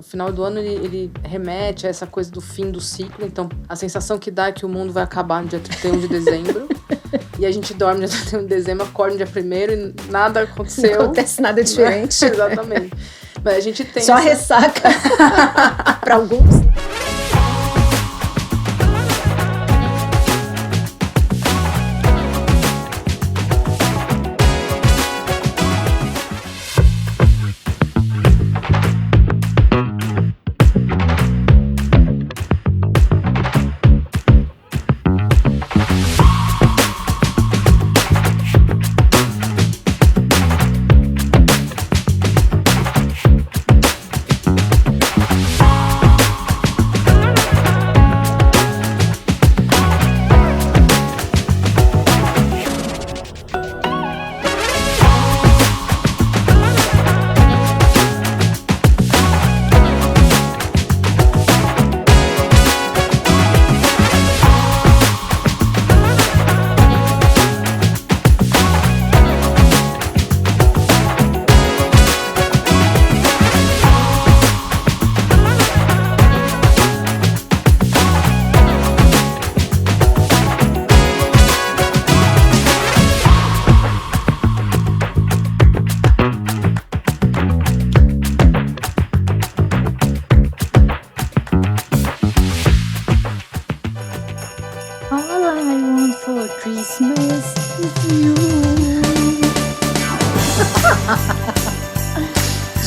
O final do ano, ele remete a essa coisa do fim do ciclo. Então, a sensação que dá é que o mundo vai acabar no dia 31 de dezembro. E a gente dorme no dia 31 de dezembro, acorda no dia 1º e nada aconteceu. Não acontece nada diferente. Exatamente. Mas a gente tem só ressaca para alguns.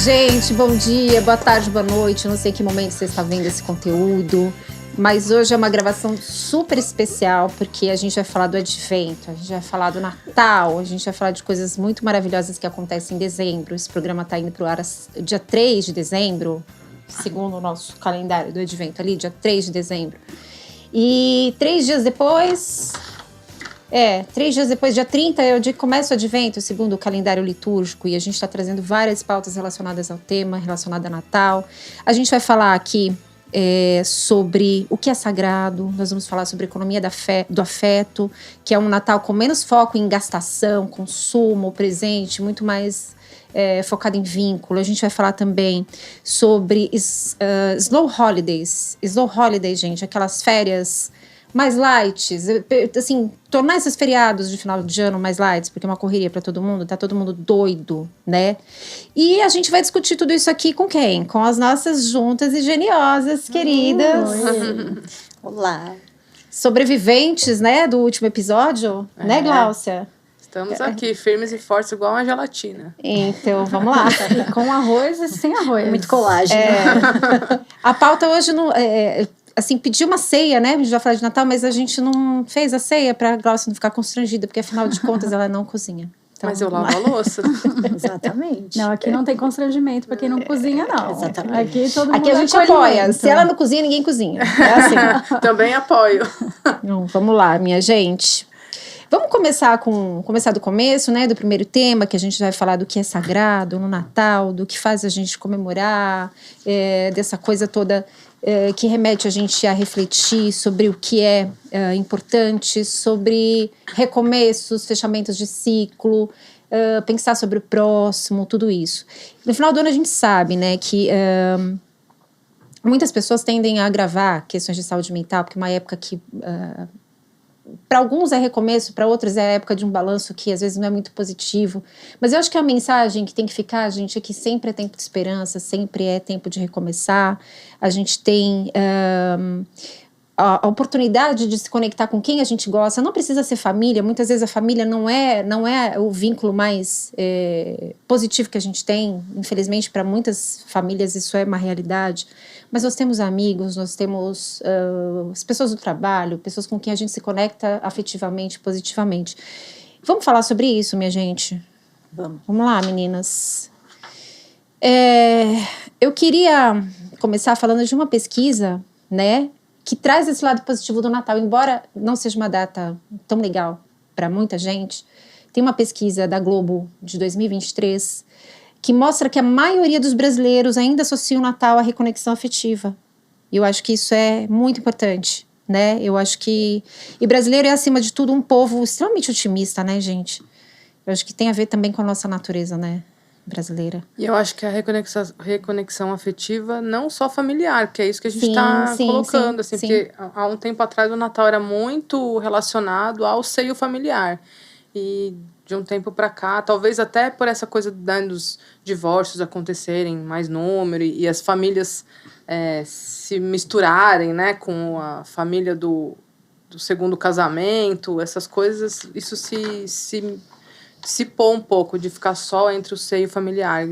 Gente, bom dia, boa tarde, boa noite. Não sei em que momento você está vendo esse conteúdo, mas hoje é uma gravação super especial porque a gente vai falar do Advento, a gente vai falar do Natal, a gente vai falar de coisas muito maravilhosas que acontecem em dezembro. Esse programa está indo para o ar dia 3 de dezembro, segundo o nosso calendário do Advento ali, dia 3 de dezembro. E 3 dias depois... 3 dias depois, dia 30, é o dia que começa o Advento, segundo o calendário litúrgico, e a gente está trazendo várias pautas relacionadas ao tema, relacionada a Natal. A gente vai falar aqui sobre o que é sagrado, nós vamos falar sobre a economia do afeto, que é um Natal com menos foco em gastação, consumo, presente, muito mais focado em vínculo. A gente vai falar também sobre slow holidays. Slow holidays, gente, aquelas férias mais light, assim, tornar esses feriados de final de ano mais light, porque é uma correria para todo mundo, tá todo mundo doido, né? E a gente vai discutir tudo isso aqui com quem? Com as nossas juntas e geniosas, queridas. Olá. Sobreviventes, né, do último episódio, né, Gláucia? Estamos aqui, firmes e fortes, igual uma gelatina. Então, vamos lá. Com arroz e sem arroz. Muito colágeno. A pauta hoje não... assim, pediu uma ceia, né? A gente vai falar de Natal, mas a gente não fez a ceia pra Gláucia não ficar constrangida, porque afinal de contas ela não cozinha. Então, mas eu lavo a louça. Exatamente. Não, aqui não tem constrangimento pra quem não cozinha, não. Exatamente. Aqui todo mundo aqui a gente apoia. Se ela não cozinha, ninguém cozinha. É assim. Também apoio. Então, vamos lá, minha gente. Vamos começar do começo, né? Do primeiro tema, que a gente vai falar do que é sagrado no Natal, do que faz a gente comemorar, dessa coisa toda que remete a gente a refletir sobre o que é importante, sobre recomeços, fechamentos de ciclo, pensar sobre o próximo, tudo isso. No final do ano a gente sabe, né, que muitas pessoas tendem a agravar questões de saúde mental, porque é uma época que... para alguns é recomeço, para outros é a época de um balanço que às vezes não é muito positivo. Mas eu acho que a mensagem que tem que ficar, gente, é que sempre é tempo de esperança, sempre é tempo de recomeçar. A gente tem a oportunidade de se conectar com quem a gente gosta. Não precisa ser família, muitas vezes a família não é o vínculo mais positivo que a gente tem. Infelizmente, para muitas famílias isso é uma realidade. Mas nós temos amigos, nós temos as pessoas do trabalho, pessoas com quem a gente se conecta afetivamente, positivamente. Vamos falar sobre isso, minha gente? Vamos lá, meninas. Eu queria começar falando de uma pesquisa, né, que traz esse lado positivo do Natal, embora não seja uma data tão legal para muita gente. Tem uma pesquisa da Globo de 2023 que mostra que a maioria dos brasileiros ainda associa o Natal à reconexão afetiva. E eu acho que isso é muito importante, né? Eu acho que... E brasileiro é, acima de tudo, um povo extremamente otimista, né, gente? Eu acho que tem a ver também com a nossa natureza, né? brasileira. E eu acho que a reconexão afetiva, não só familiar, que é isso que a gente Sim, está sim, colocando, sim, assim, sim. porque há um tempo atrás o Natal era muito relacionado ao seio familiar. E de um tempo para cá, talvez até por essa coisa dos divórcios acontecerem mais número e as famílias se misturarem, né, com a família do segundo casamento, essas coisas, isso se dissipou um pouco de ficar só entre o seio familiar.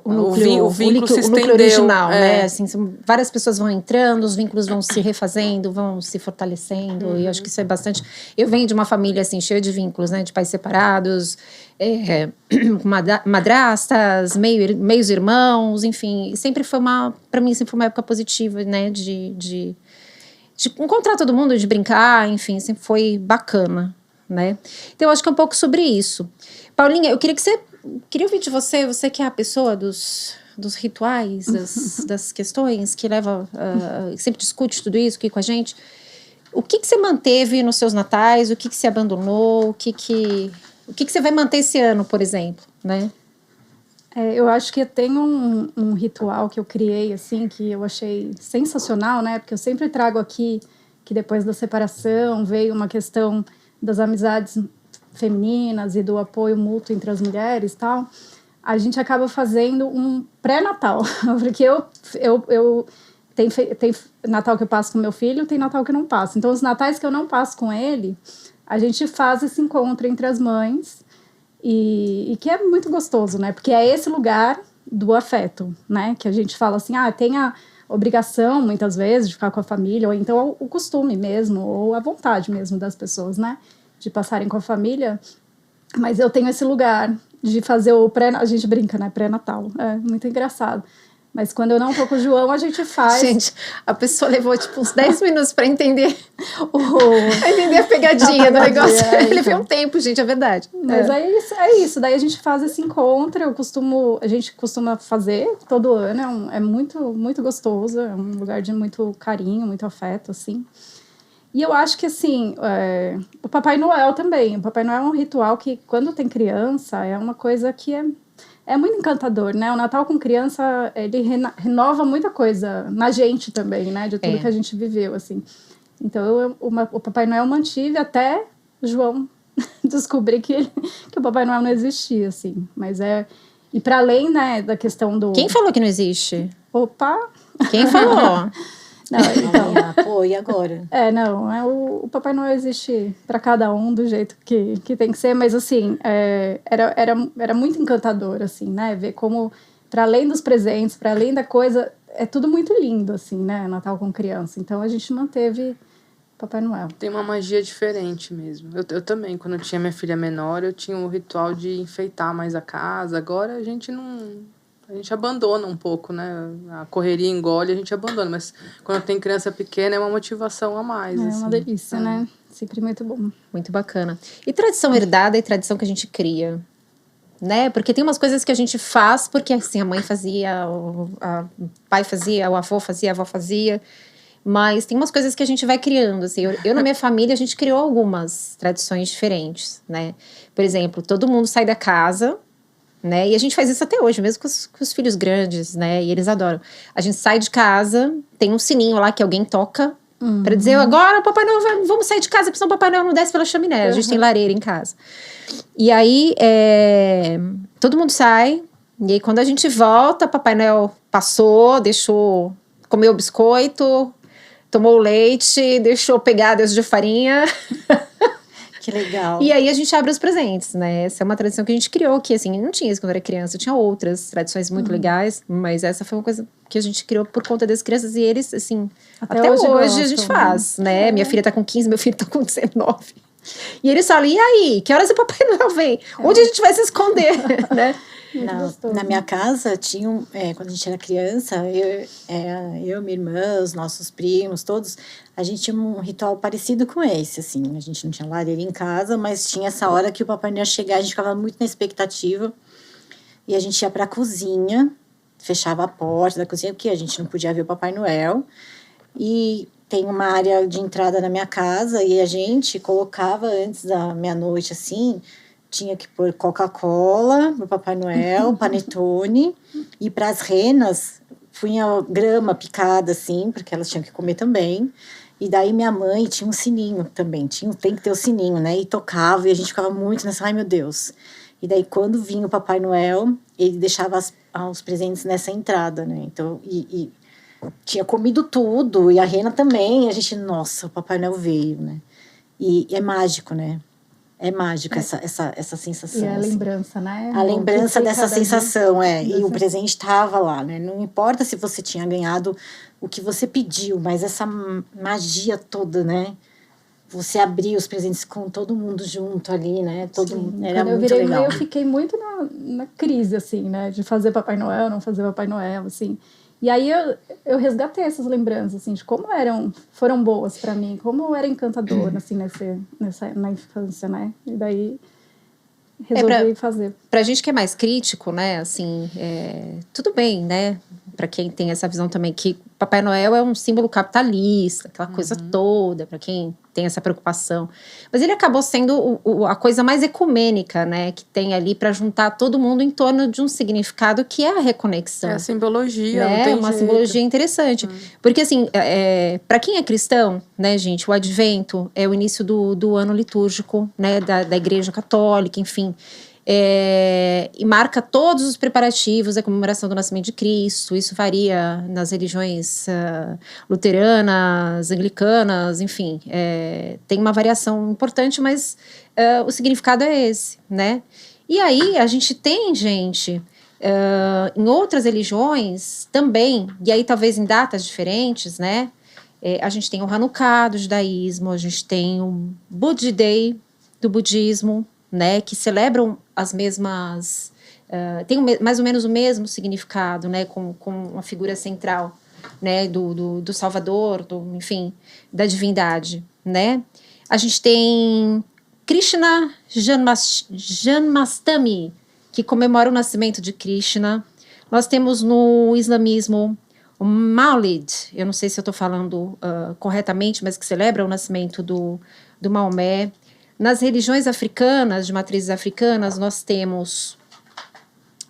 O vínculo se estendeu. Núcleo original, né? Assim, várias pessoas vão entrando, os vínculos vão se refazendo, vão se fortalecendo. E acho que isso é bastante... Eu venho de uma família, assim, cheia de vínculos, né? De pais separados, madrastas, meios irmãos, enfim. Sempre foi para mim, sempre foi uma época positiva, né? De encontrar todo mundo, de brincar, enfim. Sempre foi bacana, né? Então, eu acho que é um pouco sobre isso. Paulinha, eu queria ouvir de você que é a pessoa dos rituais, das questões, que leva, sempre discute tudo isso aqui com a gente. O que você manteve nos seus natais? O que você abandonou? O que você vai manter esse ano, por exemplo, né? Eu acho que tem um ritual que eu criei, assim, que eu achei sensacional, né? Porque eu sempre trago aqui que depois da separação veio uma questão das amizades femininas e do apoio mútuo entre as mulheres e tal. A gente acaba fazendo um pré-natal. Porque eu tem Natal que eu passo com meu filho, tem Natal que eu não passo. Então, os natais que eu não passo com ele, a gente faz esse encontro entre as mães e que é muito gostoso, né? Porque é esse lugar do afeto, né? Que a gente fala assim, tem a obrigação, muitas vezes, de ficar com a família, ou então o costume mesmo, ou a vontade mesmo das pessoas, né? De passarem com a família. Mas eu tenho esse lugar de fazer o a gente brinca, né? Pré-natal. É muito engraçado. Mas quando eu não tô com o João, a gente faz... Gente, a pessoa levou tipo uns 10 minutos pra entender entender a pegadinha do negócio. Ele levou um tempo, gente, é verdade. Mas é isso. Daí a gente faz esse encontro. A gente costuma fazer todo ano. É muito, muito gostoso. É um lugar de muito carinho, muito afeto, assim. E eu acho que, assim, o Papai Noel também. O Papai Noel é um ritual que, quando tem criança, é uma coisa que é muito encantador, né? O Natal com criança, ele renova muita coisa na gente também, né? De tudo que a gente viveu, assim. Então, o Papai Noel mantive até o João descobrir que o Papai Noel não existia, assim. Mas e para além, né, da questão do... Quem falou que não existe? Opa! Quem falou? Não, então... Pô, e agora? O Papai Noel existe para cada um do jeito que tem que ser, mas assim, era muito encantador, assim, né? Ver como, para além dos presentes, para além da coisa, é tudo muito lindo, assim, né? Natal com criança. Então a gente manteve Papai Noel. Tem uma magia diferente mesmo. Eu também, quando eu tinha minha filha menor, eu tinha o ritual de enfeitar mais a casa. Agora a gente abandona um pouco, né? A correria engole, a gente abandona. Mas quando tem criança pequena, é uma motivação a mais. É assim. uma delícia, né? Sempre muito bom. Muito bacana. E tradição herdada e tradição que a gente cria, né? Porque tem umas coisas que a gente faz porque, assim, a mãe fazia, o pai fazia, o avô fazia, a avó fazia. Mas tem umas coisas que a gente vai criando, assim. Eu na minha família, a gente criou algumas tradições diferentes, né? Por exemplo, todo mundo sai da casa... né? E a gente faz isso até hoje, mesmo com os filhos grandes, né? E eles adoram. A gente sai de casa, tem um sininho lá que alguém toca pra dizer, agora o Papai Noel, vamos sair de casa, porque senão o Papai Noel não desce pela chaminé. A gente tem lareira em casa. E aí, todo mundo sai, e aí quando a gente volta, Papai Noel passou, comeu o biscoito, tomou o leite, deixou pegar Deus de farinha... Que legal. E aí a gente abre os presentes, né? Essa é uma tradição que a gente criou, que assim, não tinha isso quando eu era criança. Tinha outras tradições muito legais, mas essa foi uma coisa que a gente criou por conta das crianças. E eles, assim, até hoje a gente faz, né? Minha filha tá com 15, meu filho tá com 19. E eles falam, e aí? Que horas o Papai Noel vem? Onde a gente vai se esconder, né? Na minha casa, tinha quando a gente era criança, eu, minha irmã, os nossos primos, todos, a gente tinha um ritual parecido com esse, assim. A gente não tinha lareira em casa, mas tinha essa hora que o Papai Noel ia chegar, a gente ficava muito na expectativa. E a gente ia pra cozinha, fechava a porta da cozinha, porque a gente não podia ver o Papai Noel. E tem uma área de entrada na minha casa, e a gente colocava antes da meia-noite, assim... tinha que pôr Coca-Cola pro Papai Noel, panetone, e para as renas punha grama picada, assim, porque elas tinham que comer também. E daí minha mãe tinha um sininho também, tem que ter o sininho, né? E tocava, e a gente ficava muito nessa, ai meu Deus. E daí quando vinha o Papai Noel, ele deixava os presentes nessa entrada, né? Então, e tinha comido tudo, e a rena também, e a gente, nossa, o Papai Noel veio, né? E é mágico, né? É mágico essa sensação. E a assim. lembrança, né? A lembrança dessa sensação, E o dessa- presente estava lá, né? Não importa se você tinha ganhado o que você pediu, mas essa magia toda, né? Você abrir os presentes com todo mundo junto ali, né? Era Quando eu muito virei legal. mãe, eu fiquei muito na crise, assim, né? De fazer Papai Noel, não fazer Papai Noel, assim. E aí eu resgatei essas lembranças, assim, de como foram boas para mim, como era encantador, assim, na infância, né? E daí resolvi fazer. Pra gente que é mais crítico, né, assim, tudo bem, né, pra quem tem essa visão também que Papai Noel é um símbolo capitalista, aquela coisa toda, pra quem tem essa preocupação. Mas ele acabou sendo a coisa mais ecumênica, né, que tem ali pra juntar todo mundo em torno de um significado que é a reconexão. É a simbologia, Né? não tem Uma jeito. simbologia interessante. Porque, assim, para quem é cristão, né, gente, o Advento é o início do ano litúrgico, né, da Igreja Católica, enfim. E marca todos os preparativos da comemoração do nascimento de Cristo. Isso varia nas religiões luteranas, anglicanas, enfim. Tem uma variação importante, mas o significado é esse, né? E aí, a gente tem, gente... em outras religiões também, e aí talvez em datas diferentes, né? A gente tem o Hanukkah do judaísmo, a gente tem o Budi Day do budismo, né? Que celebram as mesmas... tem mais ou menos o mesmo significado, né? Com uma figura central, né? Do Salvador, enfim, da divindade, né? A gente tem Krishna Janmastami, que comemora o nascimento de Krishna. Nós temos no islamismo o Maulid, eu não sei se eu estou falando corretamente, mas que celebra o nascimento do Maomé. Nas religiões africanas, de matrizes africanas, nós temos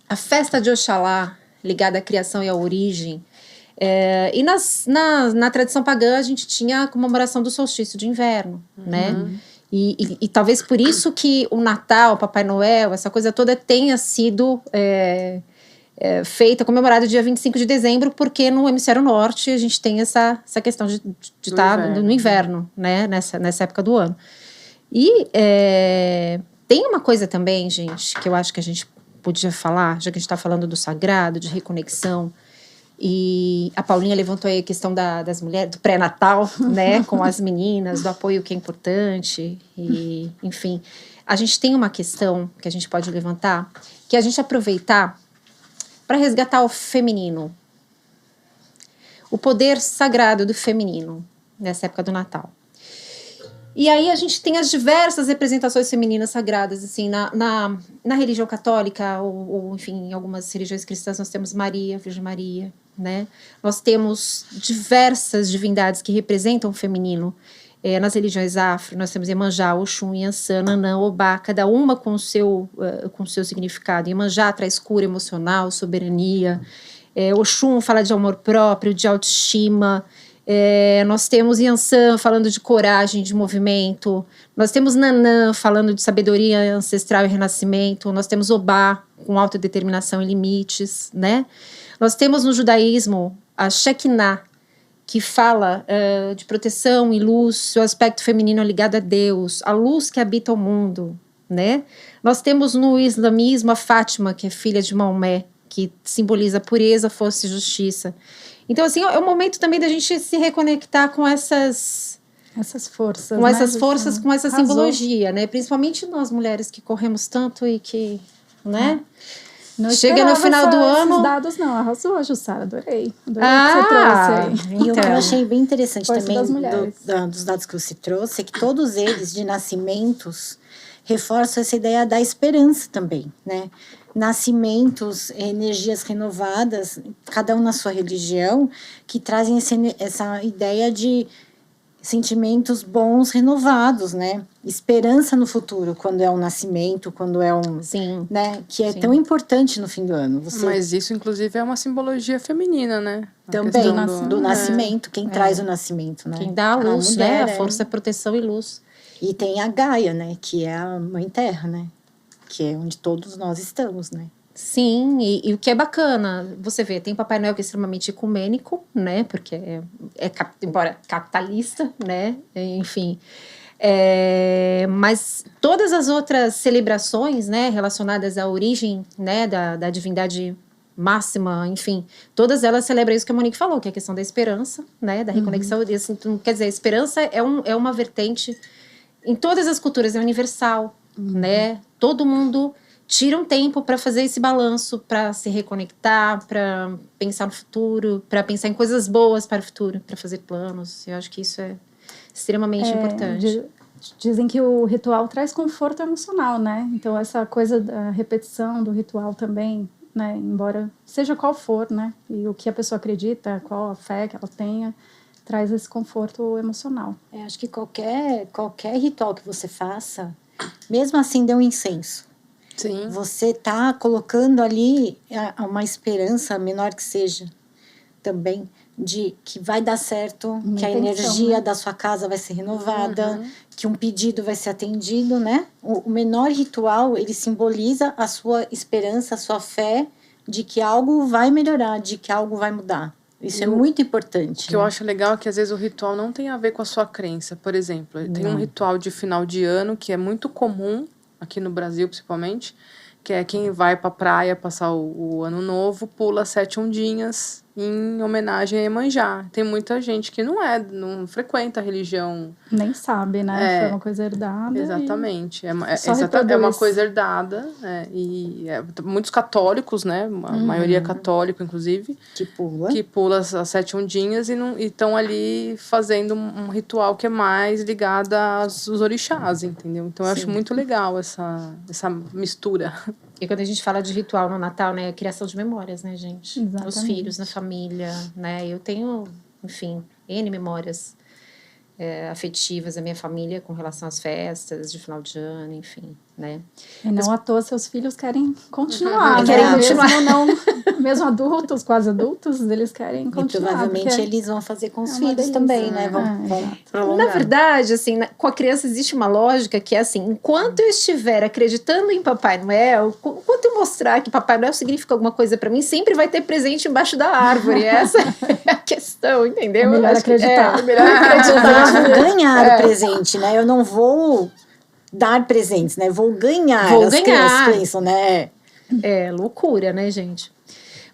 a festa de Oxalá, ligada à criação e à origem. E na tradição pagã, a gente tinha a comemoração do solstício de inverno, né? E talvez por isso que o Natal, Papai Noel, essa coisa toda tenha sido feita, comemorada dia 25 de dezembro, porque no hemisfério norte a gente tem essa questão de estar no inverno, né? Nessa época do ano. E tem uma coisa também, gente, que eu acho que a gente podia falar, já que a gente está falando do sagrado, de reconexão. E a Paulinha levantou aí a questão das mulheres, do pré-natal, né, com as meninas, do apoio que é importante, e, enfim. A gente tem uma questão que a gente pode levantar, que é a gente aproveitar para resgatar o feminino, o poder sagrado do feminino, nessa época do Natal. E aí a gente tem as diversas representações femininas sagradas, assim, na religião católica, ou enfim, em algumas religiões cristãs, nós temos Maria, Virgem Maria, né? Nós temos diversas divindades que representam o feminino. Nas religiões afro, nós temos Iemanjá, Oxum, Iansã, Nanã, Obá, cada uma com o seu significado. Iemanjá traz cura emocional, soberania. Oxum fala de amor próprio, de autoestima. Nós temos Iansã falando de coragem, de movimento. Nós temos Nanã falando de sabedoria ancestral e renascimento. Nós temos Obá com autodeterminação e limites, né? Nós temos no judaísmo a Shekinah, que fala de proteção e luz, o aspecto feminino é ligado a Deus, a luz que habita o mundo, né? Nós temos no islamismo a Fátima, que é filha de Maomé, que simboliza pureza, força e justiça. Então, assim, é o momento também da gente se reconectar com essas forças. Com essas forças, com essa Arrasou. Simbologia, né? Principalmente nós mulheres que corremos tanto e que, né? Não Chega no final do ano. Esses dados não, arrasou, Jussara, adorei. Adorei o que você trouxe aí. E o que eu achei bem interessante Força também das mulheres. dos dados que você trouxe é que todos eles de nascimentos reforçam essa ideia da esperança também, né? Nascimentos, energias renovadas, cada um na sua religião, que trazem essa ideia de sentimentos bons renovados, né? Esperança no futuro, quando é um nascimento, quando é um... Sim. Né? Que é Sim. tão importante no fim do ano. Você Mas isso, inclusive, é uma simbologia feminina, né? A também, questão do nascimento, quem traz o nascimento, né? Quem dá a luz, mulher, né? A força, proteção e luz. E tem a Gaia, né? Que é a Mãe Terra, né? Que é onde todos nós estamos, né? Sim, e o que é bacana, você vê, tem Papai Noel que é extremamente ecumênico, né? Porque embora capitalista, né? Enfim. Mas todas as outras celebrações, né, relacionadas à origem, né, da divindade máxima, enfim, todas elas celebram isso que a Monique falou, que é a questão da esperança, né, da reconexão. E, assim, quer dizer, a esperança é uma vertente em todas as culturas, é universal, né? Todo mundo tira um tempo para fazer esse balanço, para se reconectar, para pensar no futuro, para pensar em coisas boas para o futuro, para fazer planos. Eu acho que isso é extremamente importante. Dizem que o ritual traz conforto emocional, né? Então, essa coisa da repetição do ritual também, né? Embora seja qual for, né? E o que a pessoa acredita, qual a fé que ela tenha, traz esse conforto emocional. Acho que qualquer ritual que você faça, mesmo acender um incenso, Sim. você tá colocando ali uma esperança, menor que seja, também, de que vai dar certo, que a energia, né, da sua casa vai ser renovada, que um pedido vai ser atendido, né? O menor ritual, ele simboliza a sua esperança, a sua fé de que algo vai melhorar, de que algo vai mudar. Isso é muito importante. O que eu acho legal é que às vezes o ritual não tem a ver com a sua crença. Por exemplo, tem um ritual de final de ano que é muito comum, aqui no Brasil principalmente, que é quem vai pra praia passar o ano novo, pula 7 ondinhas em homenagem a Iemanjá. Tem muita gente que não frequenta a religião. Nem sabe, né? Foi uma coisa herdada. Exatamente. É reproduz. uma coisa herdada. Muitos católicos, né? A maioria católica, inclusive. Que pula as 7 ondinhas e estão ali fazendo um ritual que é mais ligado aos orixás, entendeu? Então eu acho muito legal essa mistura. E quando a gente fala de ritual no Natal, né, é a criação de memórias, né, gente? Exatamente. Os filhos, na família, né? Eu tenho, enfim, N memórias afetivas da minha família com relação às festas de final de ano, enfim, né? E não à toa seus filhos querem continuar, né? Querem continuar. Mesmo adultos, quase adultos, eles querem continuar. E provavelmente eles vão fazer com os filhos também, né? Vão prolongar. Na verdade, assim, com a criança existe uma lógica que é assim, enquanto eu estiver acreditando em Papai Noel, enquanto eu mostrar que Papai Noel significa alguma coisa pra mim, sempre vai ter presente embaixo da árvore. Essa é a questão, entendeu? É melhor acreditar. É melhor acreditar. Ganhar o presente, né? Eu não vou dar presentes, né? Vou ganhar. As crianças pensam, né? É loucura, né, gente?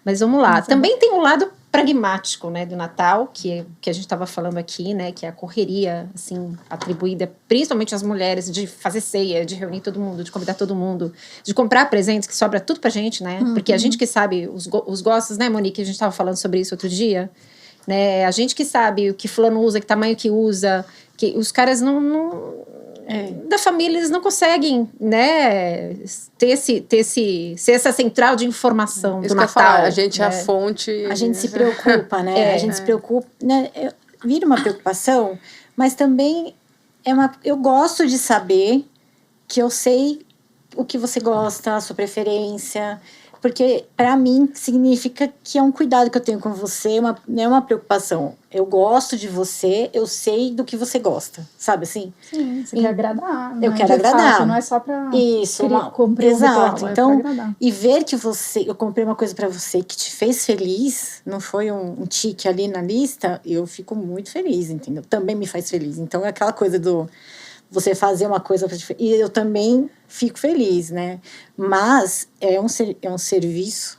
Mas vamos lá. Também tem um lado pragmático, né, do Natal, que a gente estava falando aqui, né, que é a correria, assim, atribuída principalmente às mulheres, de fazer ceia, de reunir todo mundo, de convidar todo mundo, de comprar presentes, que sobra tudo pra gente, né? Porque a gente que sabe os gostos, né, Monique? A gente estava falando sobre isso outro dia, né? A gente que sabe o que fulano usa, que tamanho que usa, que os caras da família, eles não conseguem, né, ser essa central de informação do Natal. A gente né? é a fonte. A gente se preocupa, né? A gente se preocupa, né? Vira uma preocupação, mas também eu gosto de saber que eu sei o que você gosta, a sua preferência, porque para mim significa que é um cuidado que eu tenho com você, não é uma preocupação. Eu gosto de você, eu sei do que você gosta, sabe assim? Sim, você quer agradar. Eu quero agradar. Fácil, não é só pra cumprir exato. Então, e ver que eu comprei uma coisa para você que te fez feliz, não foi um tique ali na lista, eu fico muito feliz, entendeu? Também me faz feliz. Então é aquela coisa do você fazer uma coisa e eu também fico feliz, né? Mas é um serviço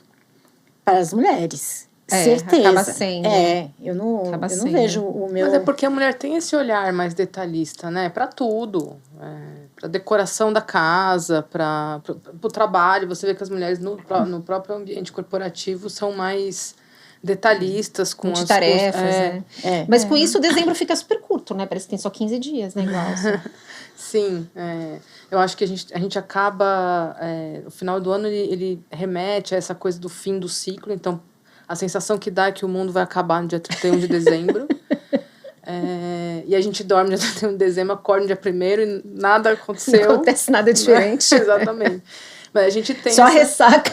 para as mulheres. Certeza. Acaba sendo. Eu não vejo o meu... Mas é porque a mulher tem esse olhar mais detalhista, né? Para tudo. Para decoração da casa, para o trabalho. Você vê que as mulheres no próprio ambiente corporativo são mais detalhistas com as tarefas, né? Mas com isso o dezembro fica super curto, né? Parece que tem só 15 dias, né? Igual, assim. Sim, eu acho que a gente acaba... o final do ano, ele remete a essa coisa do fim do ciclo. Então, a sensação que dá é que o mundo vai acabar no dia 31 de dezembro. E a gente dorme dia 31 de dezembro, acorda no dia 1º e nada aconteceu. Não acontece nada diferente. Exatamente. Mas a gente tem Só ressaca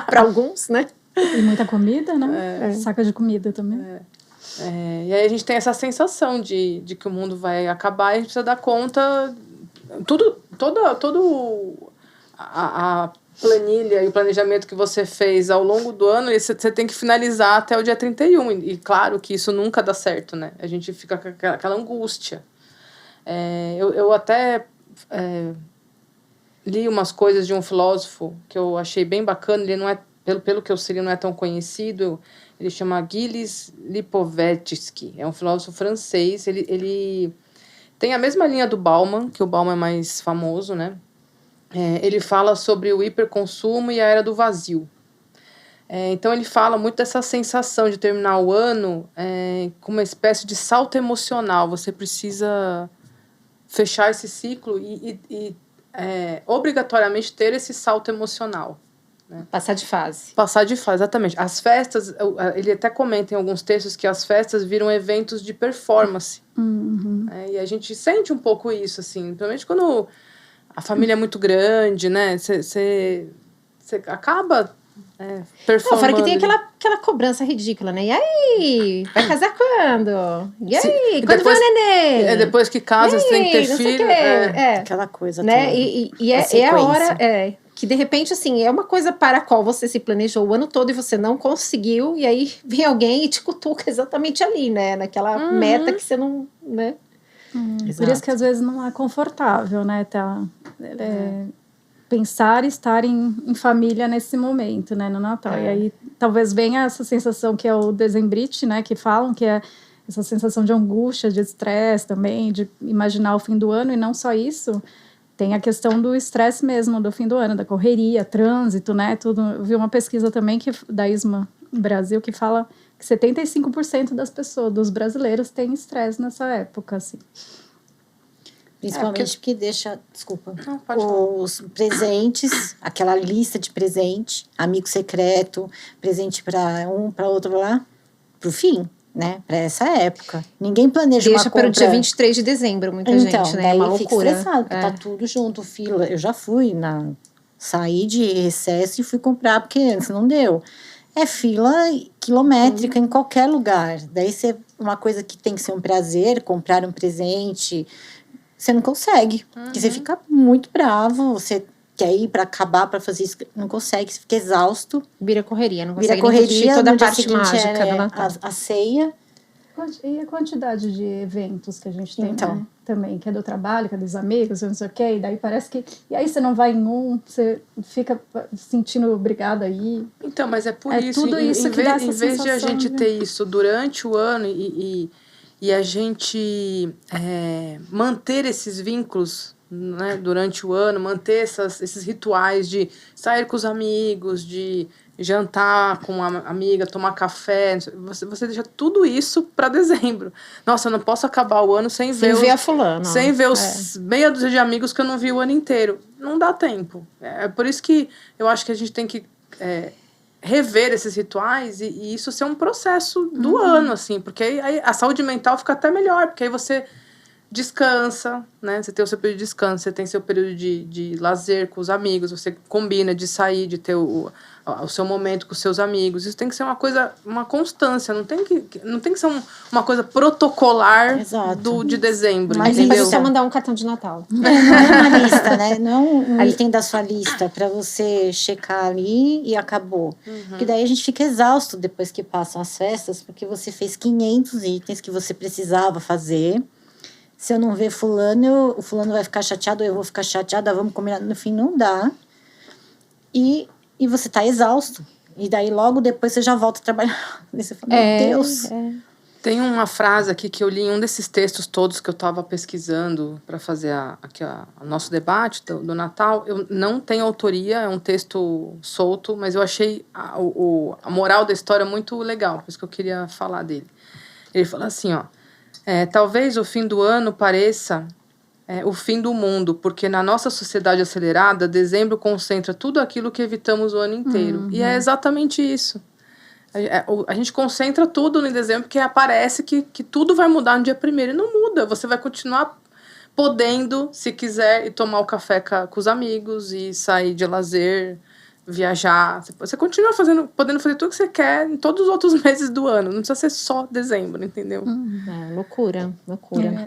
para alguns, né? E muita comida, né? Saca de comida também. E aí a gente tem essa sensação de que o mundo vai acabar e a gente precisa dar conta. Todo a planilha e o planejamento que você fez ao longo do ano, você tem que finalizar até o dia 31. E claro que isso nunca dá certo, né? A gente fica com aquela angústia. Eu até li umas coisas de um filósofo que eu achei bem bacana. Ele não é, pelo que eu sei, ele não é tão conhecido. Ele chama Gilles Lipovetsky. É um filósofo francês. Ele tem a mesma linha do Bauman, que o Bauman é mais famoso, né? Ele fala sobre o hiperconsumo e a era do vazio. Então, ele fala muito dessa sensação de terminar o ano com uma espécie de salto emocional. Você precisa fechar esse ciclo e obrigatoriamente ter esse salto emocional. Né? Passar de fase. Passar de fase, exatamente. As festas, ele até comenta em alguns textos que as festas viram eventos de performance. Uhum. E a gente sente um pouco isso, assim, principalmente quando a família é muito grande, né? Você acaba performando. Fora que tem aquela cobrança ridícula, né? E aí? Vai casar quando? E aí? Quando vai o neném? Depois que casa, você tem que ter filho. Aquela coisa né? toda. E é a hora que, de repente, assim, é uma coisa para a qual você se planejou o ano todo e você não conseguiu, e aí vem alguém e te cutuca exatamente ali, né? Naquela meta que você não, né? Por isso que às vezes não é confortável, né? Pensar e estar em família nesse momento, né? No Natal. E aí talvez venha essa sensação que é o dezembrite, né? Que falam que é essa sensação de angústia, de estresse também, de imaginar o fim do ano. E não só isso, tem a questão do estresse mesmo do fim do ano, da correria, trânsito, né? Tudo. Eu vi uma pesquisa também da ISMA Brasil que fala que 75% das pessoas, dos brasileiros, têm estresse nessa época, assim. Principalmente porque deixa, desculpa, Não, os presentes, aquela lista de presente, amigo secreto, presente para um, para outro lá, pro fim, né? Para essa época. Ninguém planeja Deixa uma compra. para o dia 23 de dezembro, muita gente, né? Daí É uma fica loucura. estressado, porque tá tudo junto, fila. Eu já fui saí de recesso e fui comprar, porque antes não deu. É fila quilométrica em qualquer lugar. Daí uma coisa que tem que ser um prazer, comprar um presente, você não consegue. Porque você fica muito bravo, você quer ir para acabar, para fazer isso, não consegue, você fica exausto. Vira correria, não Vira consegue nem curtir correria, toda a no dia parte seguinte mágica do Natal. a ceia. E a quantidade de eventos que a gente tem, Então. né? Também, que é do trabalho, que é dos amigos, não sei o quê, e daí parece que... E aí você não vai em você fica sentindo obrigada aí. Então, mas é por isso, tudo isso que dá essa em vez de a sensação gente ter isso durante o ano e a gente manter esses vínculos, né, durante o ano, manter esses rituais de sair com os amigos, de jantar com uma amiga, tomar café, você deixa tudo isso para dezembro. Nossa, eu não posso acabar o ano sem ver a fulano. sem ver os meia dúzia de amigos que eu não vi o ano inteiro. Não dá tempo. É por isso que eu acho que a gente tem que rever esses rituais e isso ser um processo do ano, assim, porque aí a saúde mental fica até melhor, porque aí você descansa, né? Você tem o seu período de descanso, você tem seu período de lazer com os amigos, você combina de sair, de ter o seu momento com os seus amigos. Isso tem que ser uma constância, não tem que ser uma coisa protocolar de dezembro. Mas entendeu? pode só mandar um cartão de Natal. Não é uma lista, né? Não um item da sua lista para você checar ali e acabou. Porque daí a gente fica exausto depois que passam as festas, porque você fez 500 itens que você precisava fazer. Se eu não ver fulano, o fulano vai ficar chateado, eu vou ficar chateada, vamos combinar. No fim, não dá. E você tá exausto. E daí, logo depois, você já volta a trabalhar. E você fala, meu Deus. Tem uma frase aqui que eu li em um desses textos todos que eu estava pesquisando para fazer o nosso debate do Natal. Eu não tenho autoria, é um texto solto, mas eu achei a moral da história muito legal, por isso que eu queria falar dele. Ele fala assim, ó. Talvez o fim do ano pareça o fim do mundo, porque na nossa sociedade acelerada, dezembro concentra tudo aquilo que evitamos o ano inteiro. E é exatamente isso. A gente concentra tudo em dezembro, porque parece que tudo vai mudar no dia 1º e não muda. Você vai continuar podendo, se quiser, ir tomar o café com os amigos e sair de lazer, viajar. Você continua podendo fazer tudo que você quer em todos os outros meses do ano. Não precisa ser só dezembro, entendeu? Loucura.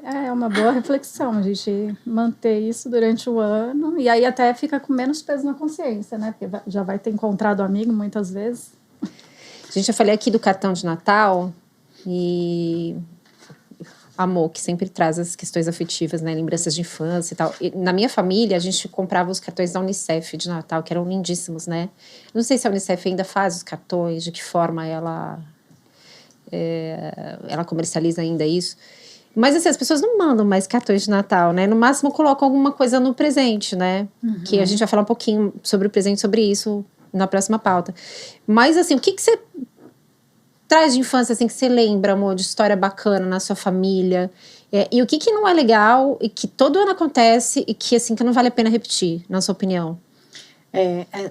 É uma boa reflexão a gente manter isso durante o ano. E aí até fica com menos peso na consciência, né? Porque já vai ter encontrado amigo muitas vezes. Gente, eu falei aqui do cartão de Natal e amor, que sempre traz as questões afetivas, né? Lembranças de infância e tal. E na minha família, a gente comprava os cartões da Unicef de Natal, que eram lindíssimos, né? Não sei se a Unicef ainda faz os cartões, de que forma ela comercializa ainda isso. Mas, assim, as pessoas não mandam mais cartões de Natal, né? No máximo, colocam alguma coisa no presente, né? Que a gente vai falar um pouquinho sobre o presente, sobre isso na próxima pauta. Mas, assim, o que você traz de infância, assim, que você lembra, amor, de história bacana na sua família? E o que não é legal e que todo ano acontece e que, assim, que não vale a pena repetir, na sua opinião?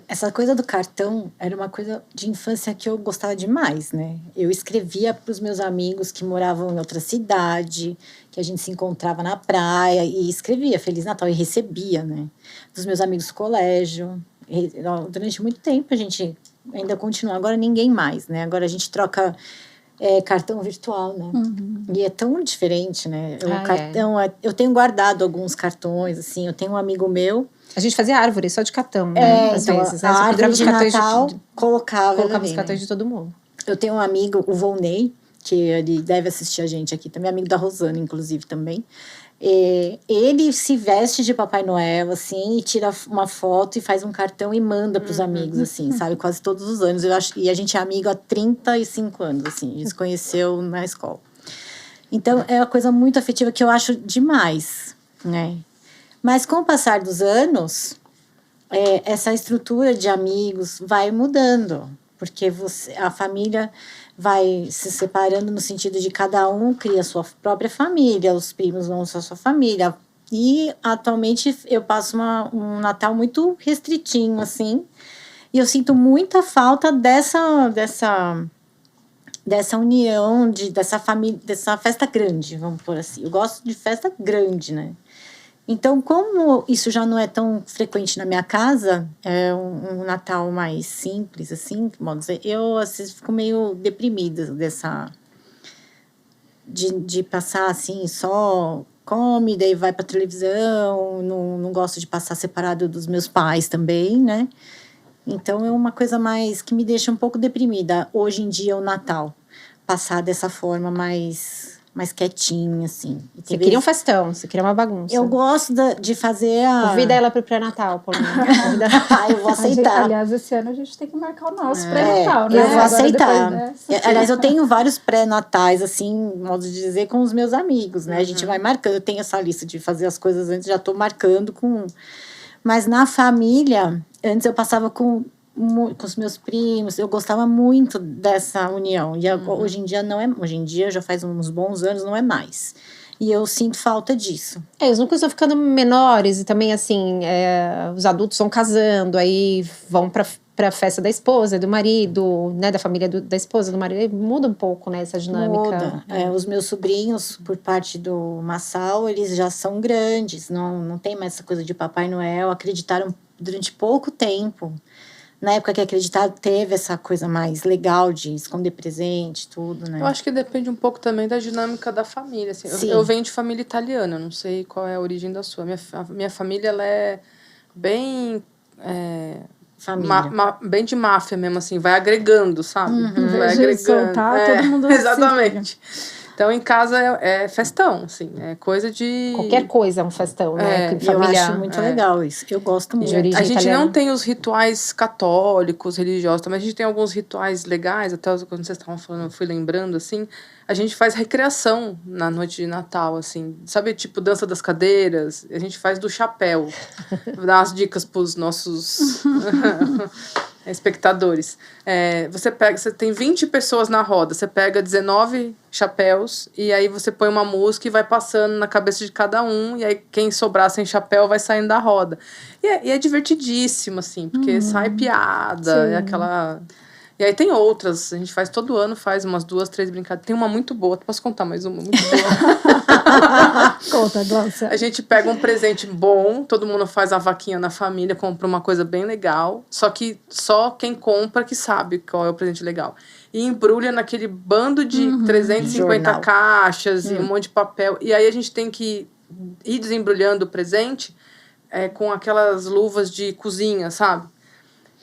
Essa coisa do cartão era uma coisa de infância que eu gostava demais, né? Eu escrevia para os meus amigos que moravam em outra cidade, que a gente se encontrava na praia, e escrevia Feliz Natal e recebia, né? Dos meus amigos do colégio. Durante muito tempo a gente ainda continua, agora ninguém mais, né? Agora a gente troca cartão virtual, né? E é tão diferente, né? Eu tenho guardado alguns cartões, assim, eu tenho um amigo meu. A gente fazia árvore só de cartão, né? Às vezes, né? A árvore de Natal colocava os cartões de todo mundo. Eu tenho um amigo, o Volney, que ele deve assistir a gente aqui, também amigo da Rosana, inclusive, também. Ele se veste de Papai Noel, assim, e tira uma foto e faz um cartão e manda para os amigos, assim, sabe? Quase todos os anos. E a gente é amigo há 35 anos, assim. A gente se conheceu na escola. Então, é uma coisa muito afetiva que eu acho demais, né? Mas com o passar dos anos, essa estrutura de amigos vai mudando. Porque a família vai se separando no sentido de cada um cria a sua própria família, os primos vão para a sua família. E atualmente eu passo um Natal muito restritinho, assim. E eu sinto muita falta dessa união, dessa família, dessa festa grande, vamos por assim. Eu gosto de festa grande, né? Então, como isso já não é tão frequente na minha casa, é um Natal mais simples, assim, vamos dizer, eu às vezes fico meio deprimida de passar assim, só come, daí vai pra televisão, não gosto de passar separado dos meus pais também, né? Então, é uma coisa mais que me deixa um pouco deprimida, hoje em dia, o Natal, passar dessa forma mais quietinha, assim. Você queria um festão, você queria uma bagunça. Eu gosto de fazer Convida ela pro pré-natal, Paulina. Eu vou aceitar. Aliás, esse ano a gente tem que marcar o nosso pré-natal, né? Eu vou aceitar. Aliás, eu tenho vários pré-natais, assim, modo de dizer, com os meus amigos, né? A gente vai marcando. Eu tenho essa lista de fazer as coisas antes, já tô marcando com... Mas na família, antes eu passava com os meus primos, eu gostava muito dessa união. E hoje em dia não é. Hoje em dia, já faz uns bons anos, não é mais. E eu sinto falta disso. Os núcleos estão ficando menores e também, assim, os adultos vão casando, aí vão pra festa da esposa, do marido, né, da família da esposa, do marido. Muda um pouco, né, essa dinâmica. Muda. Os meus sobrinhos, por parte do Massal, eles já são grandes, não tem mais essa coisa de Papai Noel, acreditaram durante pouco tempo. Na época que acreditaram, teve essa coisa mais legal de esconder presente, tudo, né? Eu acho que depende um pouco também da dinâmica da família. Assim. Eu venho de família italiana, não sei qual é a origem da sua. Minha família, ela é bem... bem de máfia mesmo, assim. Vai agregando, sabe? Vai agregando. Soltar, todo mundo exatamente. Então, em casa é festão, assim, é coisa de... Qualquer coisa é um festão, né? Eu acho muito legal isso, eu gosto muito. A gente não tem os rituais católicos, religiosos, mas a gente tem alguns rituais legais, até quando vocês estavam falando, eu fui lembrando, assim, a gente faz recreação na noite de Natal, assim, sabe, tipo dança das cadeiras, a gente faz do chapéu. Vou dar umas dicas pros nossos... espectadores. Você tem 20 pessoas na roda, você pega 19 chapéus e aí você põe uma música e vai passando na cabeça de cada um, e aí quem sobrar sem chapéu vai saindo da roda. E é divertidíssimo, assim, porque sai piada, é aquela... E aí tem outras, a gente faz todo ano, faz umas 2, 3 brincadeiras. Tem uma muito boa, posso contar mais uma muito boa? Conta, Glaucia. A gente pega um presente bom, todo mundo faz a vaquinha na família, compra uma coisa bem legal, só que só quem compra que sabe qual é o presente legal. E embrulha naquele bando de 350 Jornal. caixas e um monte de papel. E aí a gente tem que ir desembrulhando o presente com aquelas luvas de cozinha, sabe?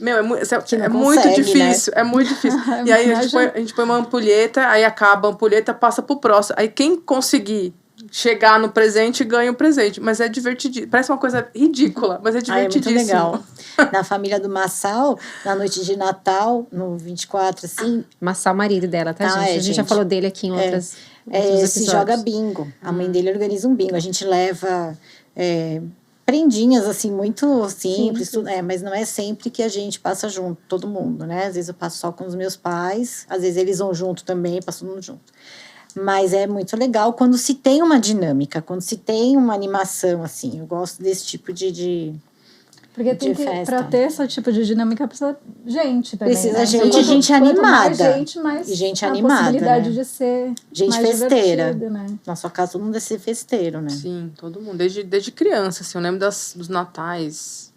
Meu, é muito consegue, difícil, é muito difícil. E aí a gente põe uma ampulheta, aí acaba a ampulheta, passa pro próximo. Aí quem conseguir chegar no presente, ganha o presente. Mas é divertidíssimo. Parece uma coisa ridícula, mas é divertidíssimo. É muito legal. Na família do Massal, na noite de Natal, no 24, assim... Massal, marido dela, tá, gente? A gente já falou dele aqui em outros episódios. Se joga bingo. A mãe dele organiza um bingo. A gente leva... prendinhas, assim, muito simples, tudo, mas não é sempre que a gente passa junto, todo mundo, né? Às vezes eu passo só com os meus pais, às vezes eles vão junto também, passo todo mundo junto. Mas é muito legal quando se tem uma dinâmica, quando se tem uma animação, assim. Eu gosto desse tipo de Porque tem que, pra ter esse tipo de dinâmica, precisa gente também. Precisa né? gente animada. Mais gente, mais e gente a animada, possibilidade né? de ser gente mais festeira. divertido, né? Na sua casa, todo mundo deve ser festeiro, né? Sim, todo mundo. Desde criança, assim. Eu lembro dos natais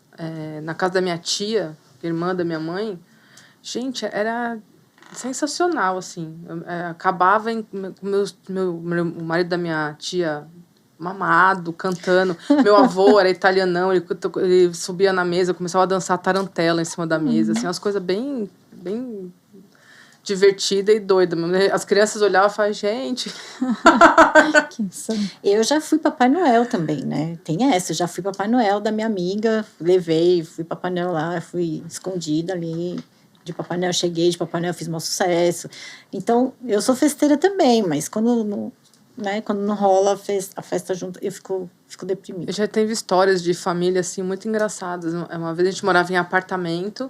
na casa da minha tia, irmã da minha mãe. Gente, era sensacional, assim. Acabava o marido da minha tia mamado, cantando. Meu avô era italianão, ele subia na mesa, começava a dançar tarantela em cima da mesa, assim, umas coisas bem, bem divertida e doida. As crianças olhavam e falavam, gente... Que insano. Eu já fui Papai Noel também, né? Tem essa, eu já fui Papai Noel da minha amiga, fui Papai Noel lá, fui escondida ali. De Papai Noel, cheguei de Papai Noel, fiz um sucesso. Então, eu sou festeira também, mas quando não rola a festa junto, eu fico deprimida. Eu já teve histórias de família, assim, muito engraçadas. Uma vez a gente morava em apartamento,